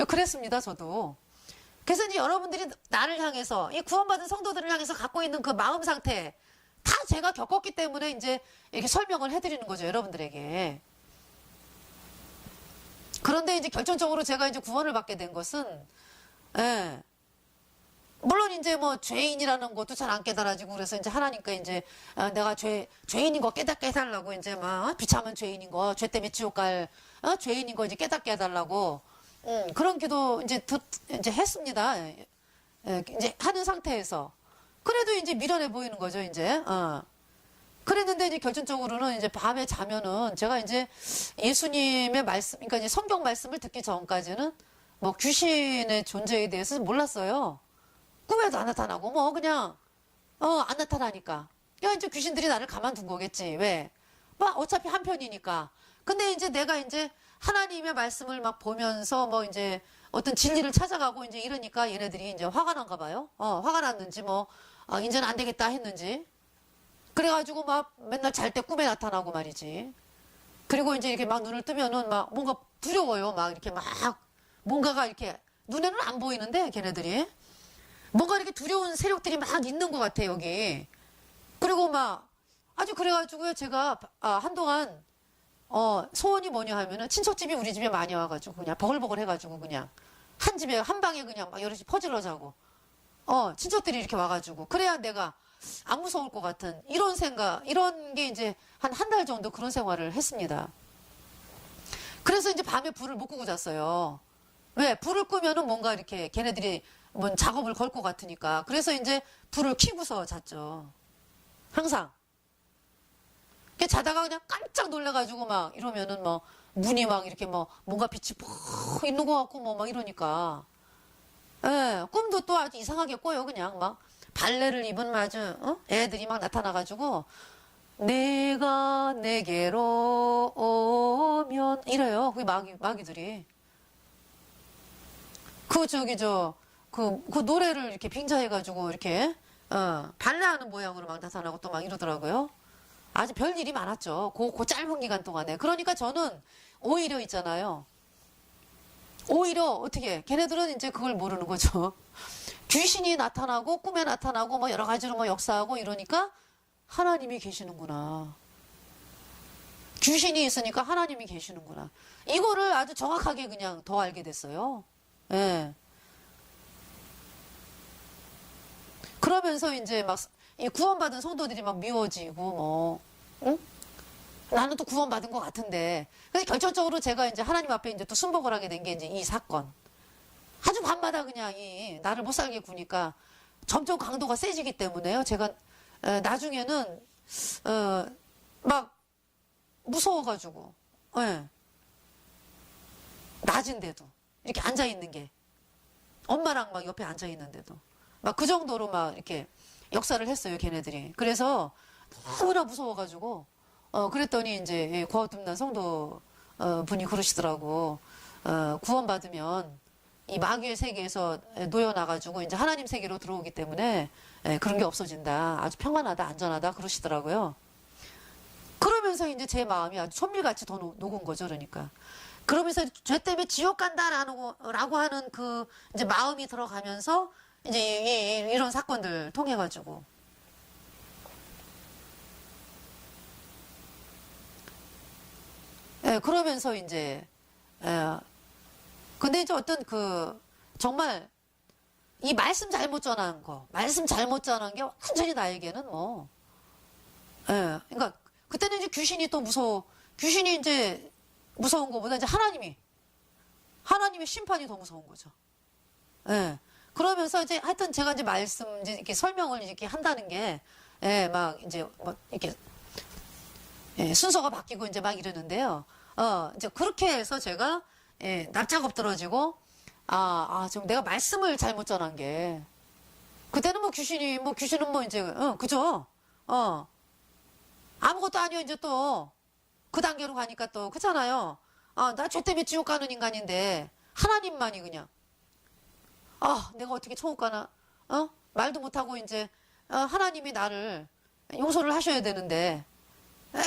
그랬습니다, 저도. 그래서 이제 여러분들이 나를 향해서, 이 구원받은 성도들을 향해서 갖고 있는 그 마음 상태 다 제가 겪었기 때문에 이제 이렇게 설명을 해드리는 거죠, 여러분들에게. 그런데 이제 결정적으로 제가 이제 구원을 받게 된 것은, 물론 이제 죄인이라는 것도 잘 안 깨달아지고, 그래서 이제 하나님께 이제 내가 죄인인 거 깨닫게 해달라고 이제 비참한 죄인인 거, 죄 때문에 지옥 갈 죄인인 거 이제 깨닫게 해달라고, 그런 기도 이제 했습니다. 이제 하는 상태에서. 그래도 이제 미련해 보이는 거죠, 이제. 그랬는데 이제 결정적으로는 이제 밤에 자면은 제가 이제 예수님의 말씀, 그러니까 이제 성경 말씀을 듣기 전까지는 귀신의 존재에 대해서 몰랐어요. 꿈에도 안 나타나고 그냥 안 나타나니까. 그러니까 이제 귀신들이 나를 가만둔 거겠지. 왜? 어차피 한편이니까. 근데 이제 내가 이제 하나님의 말씀을 보면서 이제 어떤 진리를 찾아가고 이제 이러니까 얘네들이 이제 화가 난가 봐요. 화가 났는지 이제는 안 되겠다 했는지. 그래가지고 맨날 잘 때 꿈에 나타나고 말이지. 그리고 이제 이렇게 막 눈을 뜨면은 막 뭔가 두려워요. 막 이렇게 막 뭔가가 이렇게 눈에는 안 보이는데 걔네들이 뭔가 이렇게 두려운 세력들이 막 있는 것 같아 여기. 그리고 막 아주 그래가지고요 제가 한동안 소원이 뭐냐 하면은 친척집이 우리 집에 많이 와가지고 그냥 버글버글 해가지고 그냥 한 집에 한 방에 그냥 막 여럿이 퍼질러 자고 친척들이 이렇게 와가지고 그래야 내가 안 무서울 것 같은 이런 생각 이런 게 이제 한 달 정도 그런 생활을 했습니다. 그래서 이제 밤에 불을 못 끄고 잤어요. 왜? 불을 끄면은 뭔가 이렇게 걔네들이 뭔 작업을 걸 것 같으니까. 그래서 이제 불을 켜고서 잤죠. 항상. 자다가 그냥 깜짝 놀래가지고 막 이러면은 뭐 문이 막 이렇게 뭐 뭔가 빛이 푹 있는 것 같고 뭐 막 이러니까. 예, 꿈도 또 아주 이상하게 꿔요. 그냥 막 발레를 입은 마주 애들이 막 나타나가지고 내가 내게로 오면 이래요. 그 마귀들이. 그 노래를 이렇게 빙자해가지고 이렇게 발레하는 모양으로 막 나타나고 또 막 이러더라고요. 아주 별일이 많았죠. 그 짧은 기간 동안에. 그러니까 저는 오히려 있잖아요. 오히려 어떻게 걔네들은 이제 그걸 모르는 거죠. 귀신이 나타나고 꿈에 나타나고 뭐 여러 가지로 뭐 역사하고 이러니까 하나님이 계시는구나. 귀신이 있으니까 하나님이 계시는구나. 이거를 아주 정확하게 그냥 더 알게 됐어요. 예. 그러면서 이제 막 이 구원받은 성도들이 막 미워지고 뭐, 응? 나는 또 구원받은 것 같은데. 그래서 결정적으로 제가 이제 하나님 앞에 이제 또 순복을 하게 된 게 이제 이 사건. 아주 밤마다 그냥 나를 못 살게 구니까 점점 강도가 세지기 때문에요. 제가 나중에는 막 무서워가지고, 예. 낮은데도 이렇게 앉아 있는 게 엄마랑 막 옆에 앉아 있는데도 막 그 정도로 막 이렇게 역사를 했어요, 걔네들이. 그래서 너무나 무서워가지고 그랬더니 이제 거듭난 성도 분이 그러시더라고. 구원받으면 이 마귀의 세계에서 놓여나가지고 이제 하나님 세계로 들어오기 때문에 그런 게 없어진다. 아주 평안하다, 안전하다 그러시더라고요. 그러면서 이제 제 마음이 아주 천밀같이 더 녹은 거죠, 그러니까. 그러면서 죄 때문에 지옥 간다라고 하는 그 이제 마음이 들어가면서 이제 이런 사건들 통해 가지고 그러면서 이제 근데 이제 어떤 정말 이 말씀 잘못 전한 거 말씀 잘못 전한 게 완전히 나에게는 뭐 그러니까 그때는 이제 귀신이 이제 무서운 것보다 이제 하나님의 심판이 더 무서운 거죠. 예. 그러면서 이제 하여튼 제가 이제 이제 이렇게 설명을 이렇게 한다는 게, 막 이제 뭐 이렇게, 순서가 바뀌고 이제 막 이러는데요. 이제 그렇게 해서 제가, 납작업 떨어지고, 지금 내가 말씀을 잘못 전한 게, 그때는 뭐 귀신은 뭐 이제, 그죠? 아무것도 아니요, 이제 또, 그 단계로 가니까 또, 그렇잖아요. 나 죄 때문에 지옥 가는 인간인데, 하나님만이 그냥, 내가 어떻게 천국 가나, 말도 못하고 이제, 하나님이 나를 용서를 하셔야 되는데,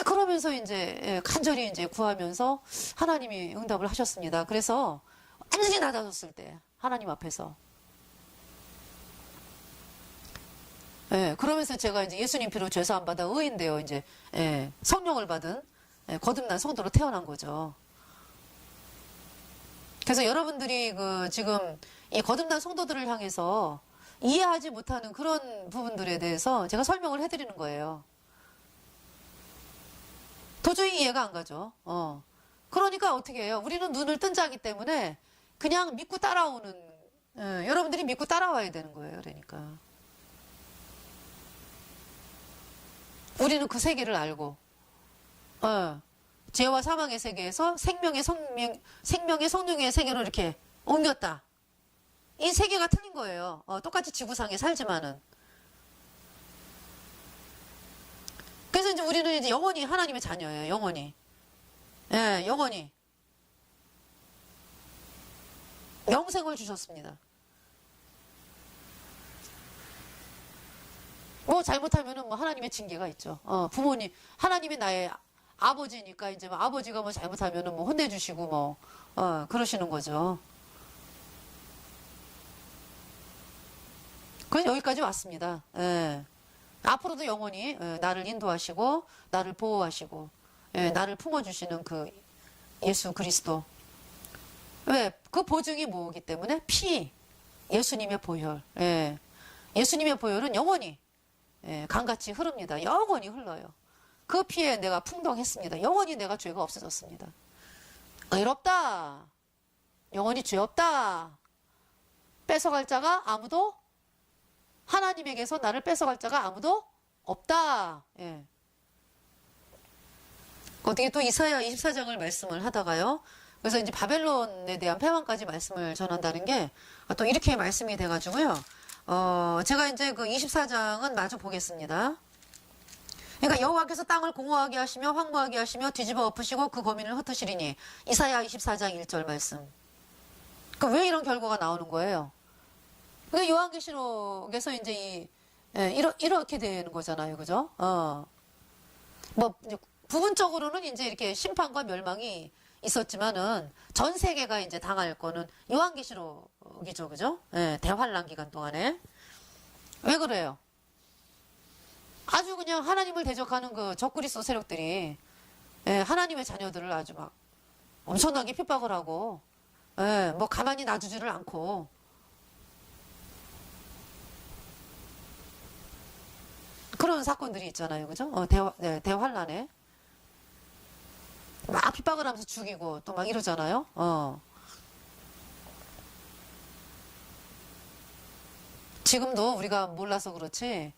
그러면서 이제, 간절히 이제 구하면서 하나님이 응답을 하셨습니다. 그래서 완전히 낮아졌을 때, 하나님 앞에서. 그러면서 제가 이제 예수님 피로 죄사함 받아 의인되어 이제, 성령을 받은, 거듭난 성도로 태어난 거죠. 그래서 여러분들이 지금 이 거듭난 성도들을 향해서 이해하지 못하는 그런 부분들에 대해서 제가 설명을 해드리는 거예요. 도저히 이해가 안 가죠. 그러니까 어떻게 해요? 우리는 눈을 뜬 자이기 때문에 그냥 믿고 따라오는, 여러분들이 믿고 따라와야 되는 거예요. 그러니까. 우리는 그 세계를 알고, 죄와 사망의 세계에서 생명의 성령의 세계로 이렇게 옮겼다. 이 세계가 틀린 거예요. 똑같이 지구상에 살지만은. 그래서 이제 우리는 이제 영원히 하나님의 자녀예요. 영원히. 영원히. 영생을 주셨습니다. 뭐 잘못하면은 뭐 하나님의 징계가 있죠. 하나님이 나의 아버지니까 이제 뭐 아버지가 뭐 잘못하면은 뭐 혼내주시고 뭐, 그러시는 거죠. 그래서 여기까지 왔습니다. 예. 앞으로도 영원히 나를 인도하시고 나를 보호하시고 나를 품어주시는 그 예수 그리스도. 왜? 그 보증이 뭐기 때문에? 피. 예수님의 보혈. 예. 예수님의 보혈은 영원히 강같이 흐릅니다. 영원히 흘러요. 그 피에 내가 풍덩했습니다. 영원히 내가 죄가 없어졌습니다. 의롭다. 영원히 죄 없다. 뺏어갈 자가 아무도 하나님에게서 나를 뺏어갈 자가 아무도 없다. 예. 어떻게 또 이사야 24장을 말씀을 하다가요. 그래서 이제 바벨론에 대한 패망까지 말씀을 전한다는 게 또 이렇게 말씀이 돼가지고요. 제가 이제 그 24장은 마저 보겠습니다. 그러니까 여호와께서 땅을 공허하게 하시며 황무하게 하시며 뒤집어 엎으시고 그 거민을 흩으시리니 이사야 24장 1절 말씀. 그러니까 왜 이런 결과가 나오는 거예요? 그 요한계시록에서 이제 이렇게 되는 거잖아요, 그죠? 뭐 이제 부분적으로는 이제 이렇게 심판과 멸망이 있었지만은 전 세계가 이제 당할 거는 요한계시록이죠, 그죠? 대환란 기간 동안에 왜 그래요? 아주 그냥 하나님을 대적하는 그 적그리스도 세력들이 하나님의 자녀들을 아주 막 엄청나게 핍박을 하고 뭐 가만히 놔두지를 않고 그런 사건들이 있잖아요. 그죠? 대환란에. 막 핍박을 하면서 죽이고 또 막 이러잖아요. 지금도 우리가 몰라서 그렇지,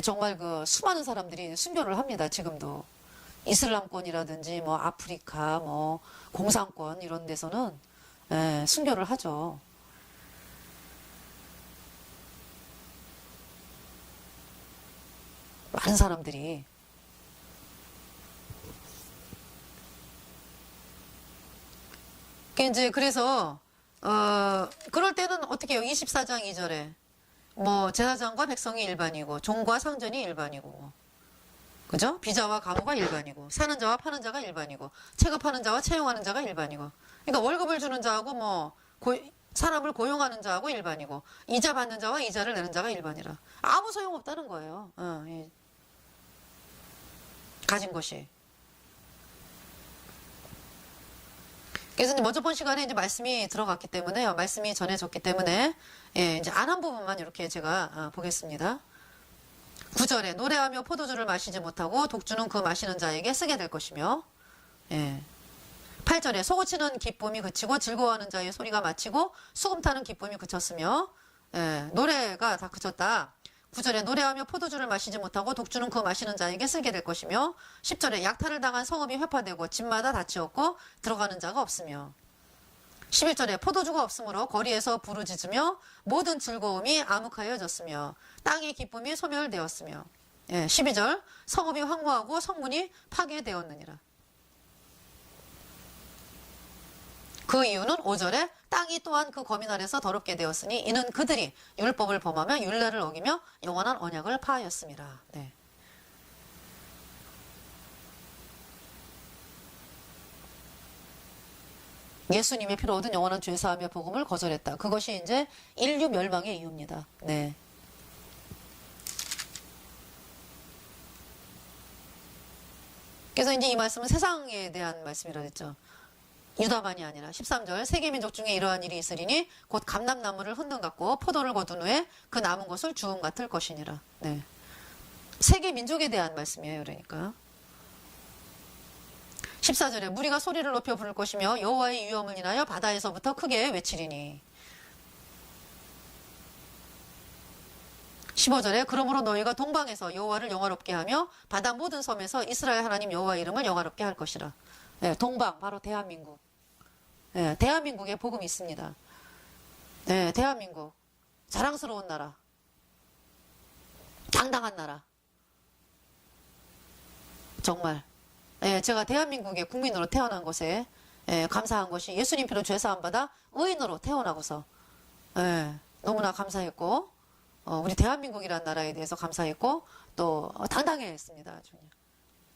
정말 그 수많은 사람들이 순교를 합니다. 지금도. 이슬람권이라든지 뭐 아프리카, 뭐 공산권 이런 데서는 순교를 하죠. 많은 사람들이. 이제 그래서 그럴 때는 어떻게 해요? 24장 2절에 뭐 제사장과 백성이 일반이고 종과 상전이 일반이고 그죠? 비자와 가무가 일반이고 사는 자와 파는 자가 일반이고 체급하는 자와 채용하는 자가 일반이고 그러니까 월급을 주는 자하고 뭐 사람을 고용하는 자하고 일반이고 이자 받는 자와 이자를 내는 자가 일반이라 아무 소용없다는 거예요. 가진 것이. 그래서 이제 먼저 본 시간에 이제 말씀이 들어갔기 때문에요. 말씀이 전해졌기 때문에 이제 안 한 부분만 이렇게 제가 보겠습니다. 9절에 노래하며 포도주를 마시지 못하고 독주는 그 마시는 자에게 쓰게 될 것이며 8절에 소고치는 기쁨이 그치고 즐거워하는 자의 소리가 마치고 수금 타는 기쁨이 그쳤으며 노래가 다 그쳤다. 9절에 노래하며 포도주를 마시지 못하고 독주는 그 마시는 자에게 쓰게 될 것이며 10절에 약탈을 당한 성읍이 회파되고 집마다 닫히었고 들어가는 자가 없으며 11절에 포도주가 없으므로 거리에서 부르짖으며 모든 즐거움이 암흑하여졌으며 땅의 기쁨이 소멸되었으며 12절 성읍이 황무하고 성문이 파괴되었느니라. 그 이유는 5절에 땅이 또한 그 거민 아래서 더럽게 되었으니 이는 그들이 율법을 범하며 율례를 어기며 영원한 언약을 파하였습니다. 네. 예수님의 피로 얻은 영원한 죄사함의 복음을 거절했다. 그것이 이제 인류 멸망의 이유입니다. 네. 그래서 이제 이 말씀은 세상에 대한 말씀이라 했죠. 유다만이 아니라 13절 세계민족 중에 이러한 일이 있으리니 곧 감람나무를 흔든 같고 포도를 거둔 후에 그 남은 것을 주음 같을 것이니라. 네. 세계민족에 대한 말씀이에요. 그러니까 14절에 무리가 소리를 높여 부를 것이며 여호와의 위엄을 인하여 바다에서부터 크게 외치리니 15절에 그러므로 너희가 동방에서 여호와를 영화롭게 하며 바다 모든 섬에서 이스라엘 하나님 여호와의 이름을 영화롭게 할 것이라. 동방 바로 대한민국. 대한민국에 복음이 있습니다. 대한민국 자랑스러운 나라, 당당한 나라. 정말 제가 대한민국의 국민으로 태어난 것에 감사한 것이 예수님 피로 죄사함 받아 의인으로 태어나고서 너무나 감사했고 우리 대한민국이라는 나라에 대해서 감사했고 또 당당했습니다. 아주.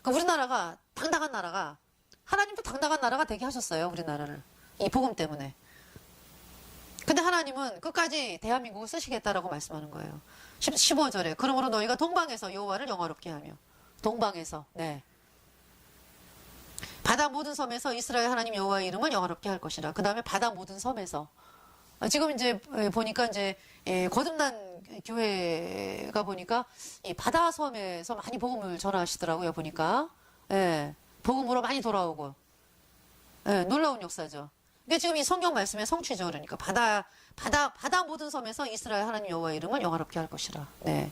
그 우리나라가 당당한 나라가 하나님도 당당한 나라가 되게 하셨어요. 우리나라를. 이 복음 때문에. 근데 하나님은 끝까지 대한민국을 쓰시겠다라고 말씀하는 거예요. 15절에 그러므로 너희가 동방에서 여호와를 영화롭게 하며 동방에서 네. 바다 모든 섬에서 이스라엘 하나님 여호와의 이름을 영화롭게 할 것이라. 그 다음에 바다 모든 섬에서 지금 이제 보니까 이제 거듭난 교회가 보니까 이 바다 섬에서 많이 복음을 전하시더라고요. 보니까 복음으로 많이 돌아오고 놀라운 역사죠. 근데 지금 이 성경 말씀의 성취죠. 그러니까 바다 모든 섬에서 이스라엘 하나님 여호와의 이름을 영화롭게 할 것이라. 네.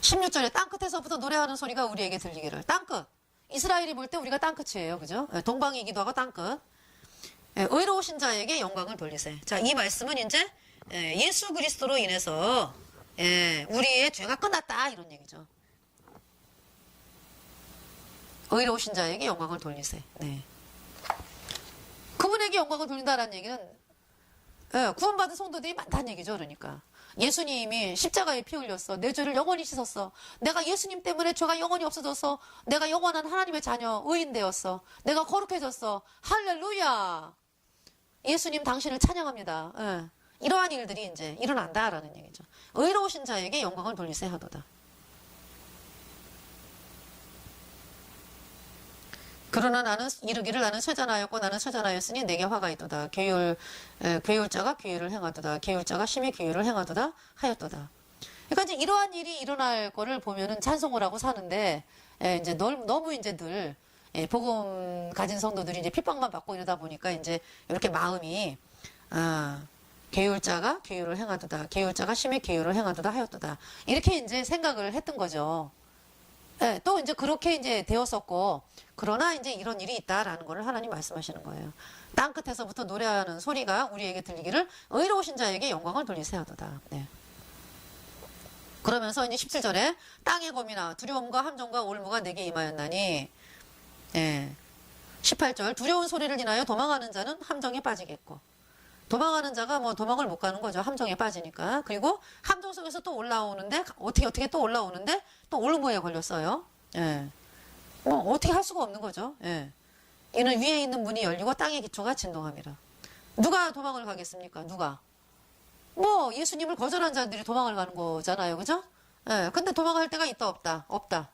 16절에 땅끝에서부터 노래하는 소리가 우리에게 들리기를. 땅끝. 이스라엘이 볼 때 우리가 땅끝이에요. 그죠? 동방이기도 하고 땅끝. 의로우신 자에게 영광을 돌리세. 자, 이 말씀은 이제 예수 그리스도로 인해서 우리의 죄가 끝났다 이런 얘기죠. 의로우신 자에게 영광을 돌리세. 네. 그분에게 영광을 돌린다라는 얘기는 구원받은 성도들이 많다는 얘기죠. 그러니까 예수님이 십자가에 피 흘렸어. 내 죄를 영원히 씻었어. 내가 예수님 때문에 죄가 영원히 없어졌어. 내가 영원한 하나님의 자녀 의인 되었어. 내가 거룩해졌어. 할렐루야. 예수님 당신을 찬양합니다. 이러한 일들이 이제 일어난다라는 얘기죠. 의로우신 자에게 영광을 돌리세 하도다. 그러나 나는 이르기를 나는 쇠잔하였고 나는 쇠잔하였으니 내게 화가 있도다. 괴율자가 괴율을 행하도다. 괴율자가 심히 괴율을 행하도다 하였도다. 그러니까 이제 이러한 일이 일어날 거를 보면은 찬송을 하고 사는데 이제 너무 이제 늘 복음 가진 성도들이 이제 핍박만 받고 이러다 보니까 이제 이렇게 마음이 괴율자가 괴율을 행하도다. 괴율자가 심히 괴율을 행하도다 하였도다. 이렇게 이제 생각을 했던 거죠. 또 이제 그렇게 이제 되었었고, 그러나 이제 이런 일이 있다라는 것을 하나님 말씀하시는 거예요. 땅 끝에서부터 노래하는 소리가 우리에게 들리기를 의로우신 자에게 영광을 돌리세 하도다. 네. 그러면서 이제 17절에 땅의 검이나 두려움과 함정과 올무가 내게 임하였나니, 18절 두려운 소리를 인하여 도망하는 자는 함정에 빠지겠고, 도망하는 자가 뭐 도망을 못 가는 거죠. 함정에 빠지니까. 그리고 함정 속에서 또 올라오는데 어떻게 또 올라오는데 또 올무에 걸렸어요. 뭐 어떻게 할 수가 없는 거죠. 이는 위에 있는 문이 열리고 땅의 기초가 진동함이라. 누가 도망을 가겠습니까? 누가? 뭐 예수님을 거절한 자들이 도망을 가는 거잖아요. 그죠? 근데 도망갈 데가 있다 없다? 없다.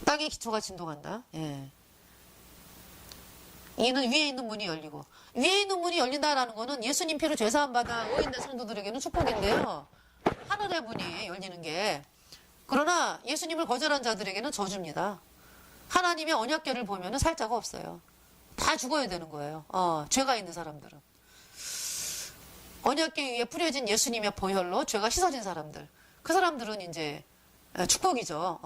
땅의 기초가 진동한다. 이는 위에 있는 문이 열리고, 위에 있는 문이 열린다라는 거는 예수님 피로 죄사함 받아 의인된 성도들에게는 축복인데요. 하늘의 문이 열리는 게. 그러나 예수님을 거절한 자들에게는 저주입니다. 하나님의 언약궤를 보면은 살자가 없어요. 다 죽어야 되는 거예요. 죄가 있는 사람들은. 언약궤 위에 뿌려진 예수님의 보혈로 죄가 씻어진 사람들. 그 사람들은 이제 축복이죠.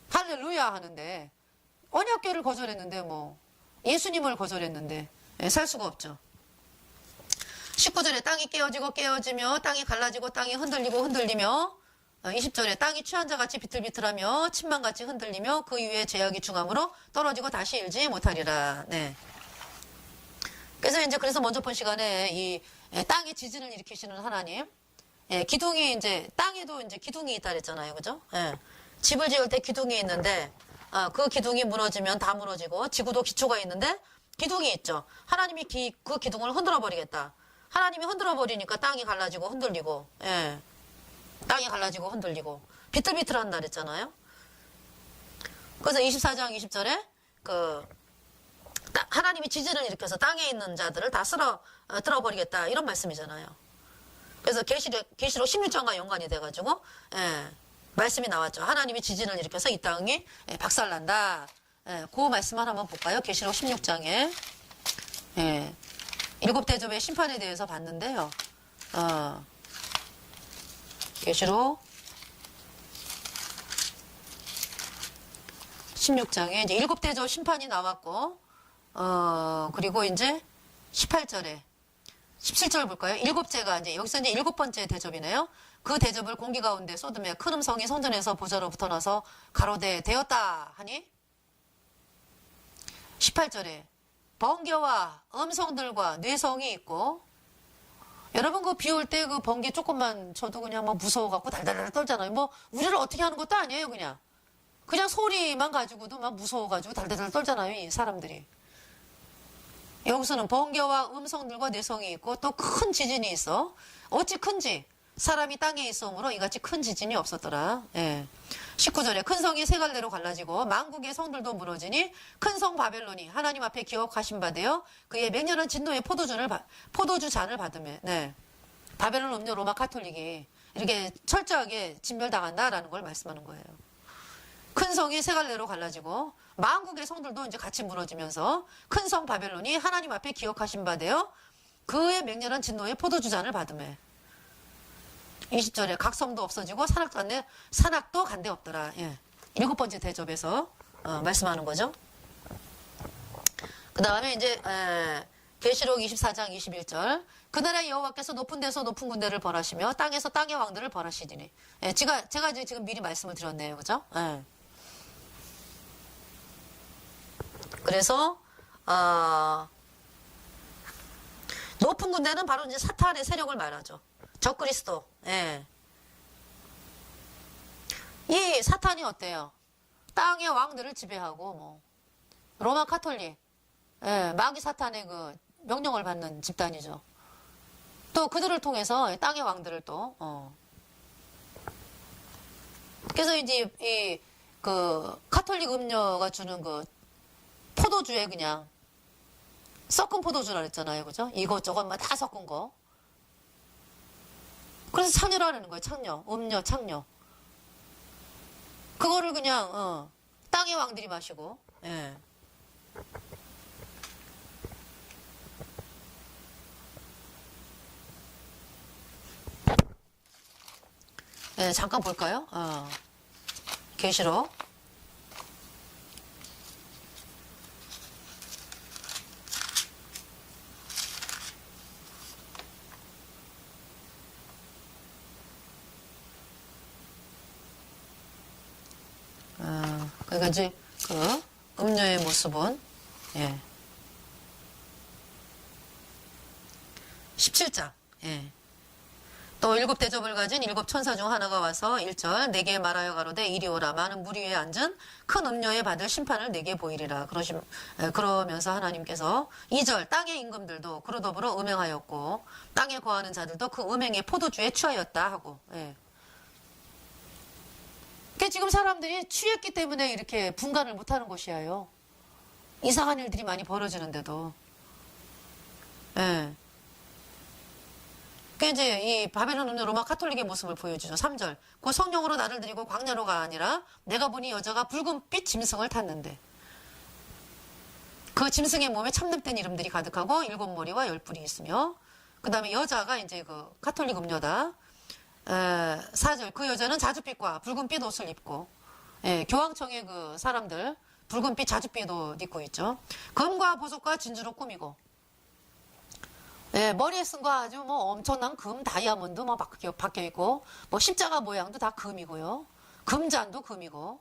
할렐루야 하는데 언약궤를 거절했는데 뭐 예수님을 거절했는데 살 수가 없죠. 19절에 땅이 깨어지며 땅이 갈라지고 땅이 흔들리며 20절에 땅이 취한 자같이 비틀비틀하며 침망같이 흔들리며 그 위에 제약이 중함으로 떨어지고 다시 일지 못하리라. 네. 그래서 먼저 본 시간에 이 땅에 지진을 일으키시는 하나님, 기둥이 이제 땅에도 이제 기둥이 있다 그랬잖아요. 그죠? 집을 지을 때 기둥이 있는데 그 기둥이 무너지면 다 무너지고 지구도 기초가 있는데 기둥이 있죠. 하나님이 그 기둥을 흔들어 버리겠다. 하나님이 흔들어 버리니까 땅이 갈라지고 흔들리고, 땅이 갈라지고 흔들리고 비틀비틀한다 그랬잖아요. 그래서 24장 20절에 하나님이 지진을 일으켜서 땅에 있는 자들을 다 쓸어 버리겠다 이런 말씀이잖아요. 그래서 계시록 16장과 연관이 돼가지고 말씀이 나왔죠. 하나님이 지진을 일으켜서 이 땅이 박살난다. 그 말씀만 한번 볼까요? 계시록 16장에 7대접의 심판에 대해서 봤는데요. 계시록 16장에 이제 7대접 심판이 나왔고, 그리고 이제 18절에 17절 볼까요? 7제가 이제 여기서 이제 7번째 대접이네요. 그 대접을 공기 가운데 쏟으며 큰 음성이 성전에서 보좌로부터 나서 가로되 되었다 하니 18절에 번개와 음성들과 뇌성이 있고 여러분 그 비 올 때 그 번개 조금만 쳐도 그냥 막 무서워갖고 달달달 떨잖아요. 뭐 우리를 어떻게 하는 것도 아니에요. 그냥 소리만 가지고도 막 무서워가지고 달달달 떨잖아요. 이 사람들이. 여기서는 번개와 음성들과 내성이 있고 또 큰 지진이 있어. 어찌 큰지 사람이 땅에 있으므로 이같이 큰 지진이 없었더라. 예. 19절에 큰 성이 세 갈래로 갈라지고 만국의 성들도 무너지니 큰 성 바벨론이 하나님 앞에 기억하신 바 되어 그의 맹렬한 진노의 포도주 잔을 받으며 네. 바벨론 음료 로마 카톨릭이 이렇게 철저하게 진멸당한다라는 걸 말씀하는 거예요. 큰 성이 세 갈래로 갈라지고 만국의 성들도 이제 같이 무너지면서 큰 성 바벨론이 하나님 앞에 기억하신 바 되어 그의 맹렬한 진노의 포도주 잔을 받으며 20절에 각 섬도 없어지고 산악도 간데 없더라. 예. 7번째 대접에서 말씀하는 거죠. 그 다음에 이제 계시록 24장 21절 그날에 여호와께서 높은 데서 높은 군대를 벌하시며 땅에서 땅의 왕들을 벌하시리니 예, 제가 이제 지금 미리 말씀을 드렸네요. 그죠? 예. 그래서 높은 군대는 바로 이제 사탄의 세력을 말하죠. 적그리스도. 예. 이 사탄이 어때요? 땅의 왕들을 지배하고 뭐 로마 카톨릭, 예, 마귀 사탄의 그 명령을 받는 집단이죠. 또 그들을 통해서 땅의 왕들을 또 그래서 이제 이 그 카톨릭 음료가 주는 그 포도주에 그냥 섞은 포도주라 그랬잖아요. 그죠? 이것저것 막 다 섞은 거. 그래서 창녀라는 거예요. 창녀. 음료, 창녀. 그거를 그냥 땅의 왕들이 마시고. 예. 예, 잠깐 볼까요? 계시록. 그러니까 이제 그 음료의 모습은 예. 17장. 예. 또 7대접을 가진 7천사 중 하나가 와서 1절 내게 말하여 가로되 이리 오라 많은 물 위에 앉은 큰 음료에 받을 심판을 내게 보이리라. 그러면서 하나님께서 2절 땅의 임금들도 그로 더불어 음행하였고 땅에 거하는 자들도 그 음행의 포도주에 취하였다 하고 예. 그러니까 지금 사람들이 취했기 때문에 이렇게 분간을 못하는 것이에요. 이상한 일들이 많이 벌어지는데도. 예. 그 이제 이 바벨론 음료 로마 카톨릭의 모습을 보여주죠. 3절. 그 성령으로 나를 드리고 광야로가 아니라 내가 보니 여자가 붉은빛 짐승을 탔는데 그 짐승의 몸에 참듭된 이름들이 가득하고 7머리와 10뿔이 있으며 그 다음에 여자가 이제 그 카톨릭 음료다. 4절 그 여자는 자줏빛과 붉은빛 옷을 입고 예, 교황청의 그 사람들 붉은빛 자줏빛 옷 입고 있죠. 금과 보석과 진주로 꾸미고 예, 머리에 쓴 거 아주 뭐 엄청난 금 다이아몬드 뭐 박혀 있고 뭐 십자가 모양도 다 금이고요. 금잔도 금이고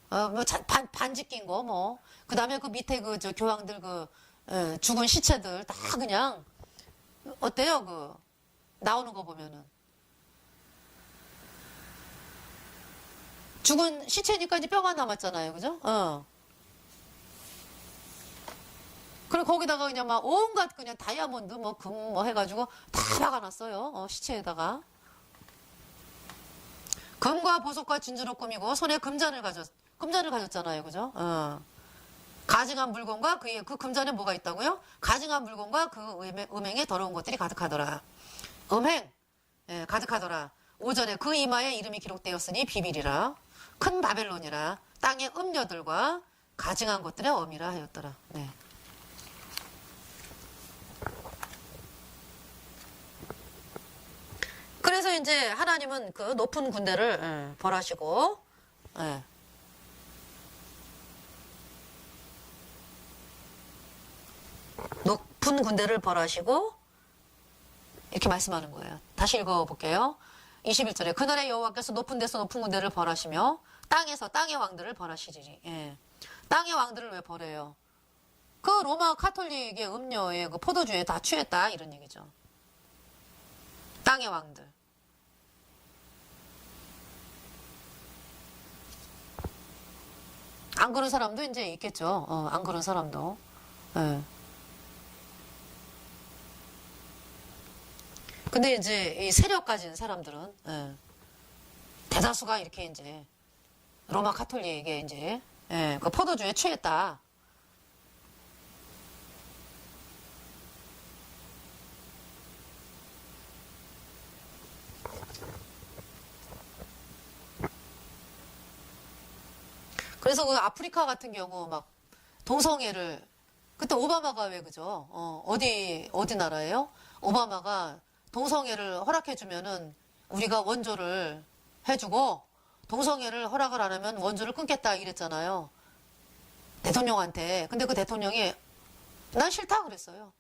뭐 반지 낀 거 뭐 그다음에 그 밑에 그 저 교황들 그 죽은 시체들 다 그냥 어때요? 그 나오는 거 보면은 죽은 시체니까 이제 뼈가 남았잖아요. 그죠? 그리고 거기다가 그냥 막 온갖 그냥 다이아몬드 뭐 금 뭐 해가지고 다 박아놨어요. 시체에다가. 금과 보석과 진주로 꾸미고 손에 금잔을 가졌잖아요. 그죠? 가증한 물건과 그 금잔에 뭐가 있다고요? 가증한 물건과 그 음행에 더러운 것들이 가득하더라. 음행, 예, 가득하더라. 5절에 그 이마에 이름이 기록되었으니 비밀이라. 큰 바벨론이라. 땅의 음녀들과 가증한 것들의 어미라 하였더라. 네. 그래서 이제 하나님은 그 높은 군대를 벌하시고 높은 군대를 벌하시고 이렇게 말씀하는 거예요. 다시 읽어볼게요. 21절에 그날에 여호와께서 높은 데서 높은 군대를 벌하시며 땅에서 땅의 왕들을 벌하시리니 예. 땅의 왕들을 왜 벌해요? 그 로마 카톨릭의 음료에 그 포도주에 다 취했다 이런 얘기죠. 땅의 왕들. 안 그런 사람도 이제 있겠죠. 안 그런 사람도. 예. 근데 이제 이 세력 가진 사람들은, 예. 대다수가 이렇게 이제 로마 카톨릭에 이제, 예, 그 포도주에 취했다. 그래서 그 아프리카 같은 경우 막 동성애를 그때 오바마가 왜 그죠? 어디 나라예요? 오바마가 동성애를 허락해주면은 우리가 원조를 해주고 동성애를 허락을 안 하면 원조를 끊겠다 이랬잖아요. 대통령한테. 근데 그 대통령이 난 싫다 그랬어요.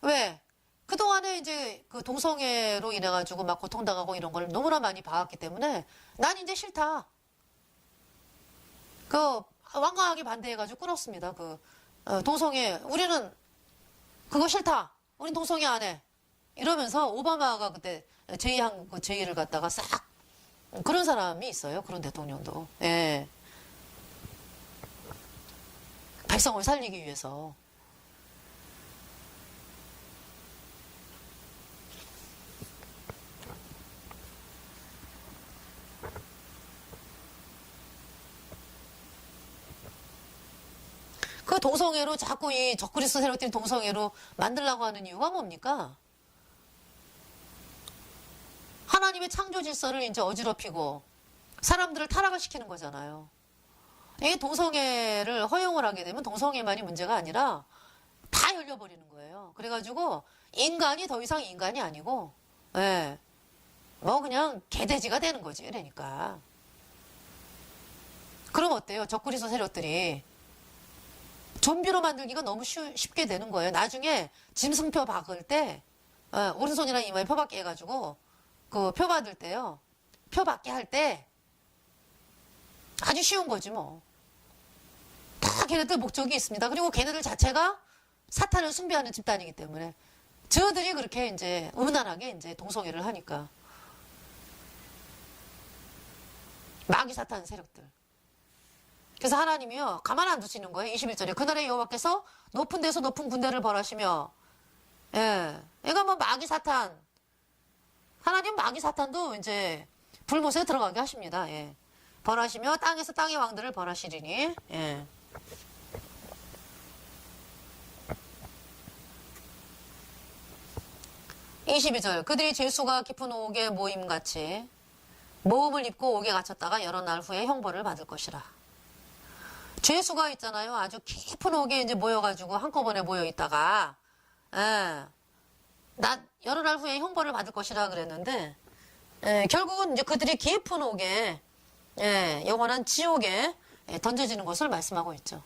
왜? 그동안에 이제 그 동성애로 인해가지고 막 고통당하고 이런 걸 너무나 많이 봐왔기 때문에 난 이제 싫다. 그 완강하게 반대해가지고 끊었습니다. 동성애 우리는 그거 싫다. 우린 동성애 안 해. 이러면서 오바마가 그때 제의한 그 제의를 갖다가 싹 그런 사람이 있어요. 그런 대통령도. 예. 백성을 살리기 위해서. 그 동성애로 자꾸 이 적그리스도 세력들이 동성애로 만들려고 하는 이유가 뭡니까? 하나님의 창조 질서를 이제 어지럽히고 사람들을 타락을 시키는 거잖아요. 이 동성애를 허용을 하게 되면 동성애만이 문제가 아니라 다 열려버리는 거예요. 그래가지고 인간이 더 이상 인간이 아니고, 예, 뭐 그냥 개돼지가 되는 거지. 그러니까. 그럼 어때요? 적그리스도 세력들이 좀비로 만들기가 너무 쉽게 되는 거예요. 나중에 짐승표 박을 때, 오른손이랑 이마에 표 받게 해가지고, 그 표 받을 때요. 표 받게 할 때, 아주 쉬운 거지 뭐. 다 걔네들 목적이 있습니다. 그리고 걔네들 자체가 사탄을 숭배하는 집단이기 때문에, 저들이 그렇게 이제 음란하게 이제 동성애를 하니까. 마귀 사탄 세력들. 그래서 하나님이요 가만 안 두시는 거예요. 21절에 그날의 여호와께서 높은 데서 높은 군대를 벌하시며, 예, 얘가 뭐 마귀 사탄, 하나님 마귀 사탄도 이제 불못에 들어가게 하십니다. 예, 벌하시며 땅에서 땅의 왕들을 벌하시리니, 예. (22절) 그들이 죄수가 깊은 옥에 모임같이 모험을 입고 옥에 갇혔다가 여러 날 후에 형벌을 받을 것이라. 죄수가 있잖아요. 아주 깊은 옥에 이제 모여가지고 한꺼번에 모여 있다가, 예, 여러 날 후에 형벌을 받을 것이라 그랬는데, 예, 결국은 이제 그들이 깊은 옥에, 예, 영원한 지옥에 던져지는 것을 말씀하고 있죠.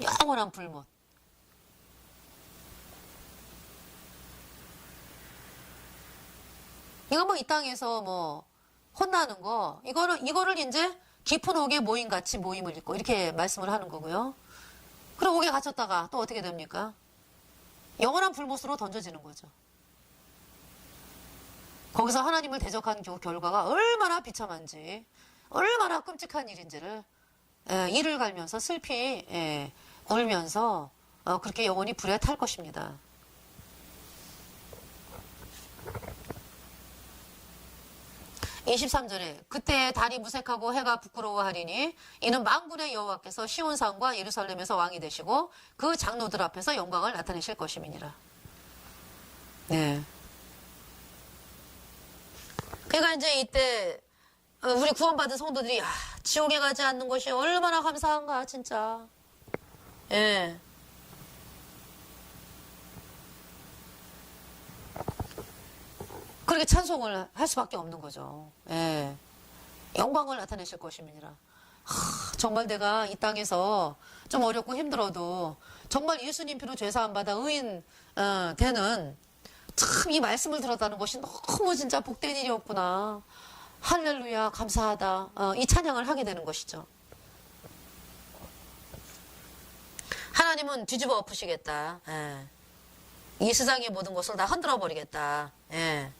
영원한 불못. 이거 뭐 이 땅에서 뭐 혼나는 거, 이거를 이제 깊은 옥에 모임같이 모임을 읽고 이렇게 말씀을 하는 거고요. 그럼 옥에 갇혔다가 또 어떻게 됩니까? 영원한 불못으로 던져지는 거죠. 거기서 하나님을 대적한 결과가 얼마나 비참한지, 얼마나 끔찍한 일인지를 이를 갈면서 슬피 울면서 그렇게 영원히 불에 탈 것입니다. 23절에 그때 달이 무색하고 해가 부끄러워하리니 이는 만군의 여호와께서 시온산과 예루살렘에서 왕이 되시고 그 장로들 앞에서 영광을 나타내실 것임이니라. 네. 그러니까 이제 이때 우리 구원받은 성도들이 지옥에 가지 않는 것이 얼마나 감사한가 진짜. 예. 그렇게 찬송을 할 수밖에 없는 거죠. 예. 영광을 나타내실 것임이니라. 정말 내가 이 땅에서 좀 어렵고 힘들어도 정말 예수님 피로 죄사함 받아 의인 되는 참 이 말씀을 들었다는 것이 너무 진짜 복된 일이었구나. 할렐루야 감사하다. 이 찬양을 하게 되는 것이죠. 하나님은 뒤집어 엎으시겠다. 예. 이 세상의 모든 것을 다 흔들어 버리겠다. 예.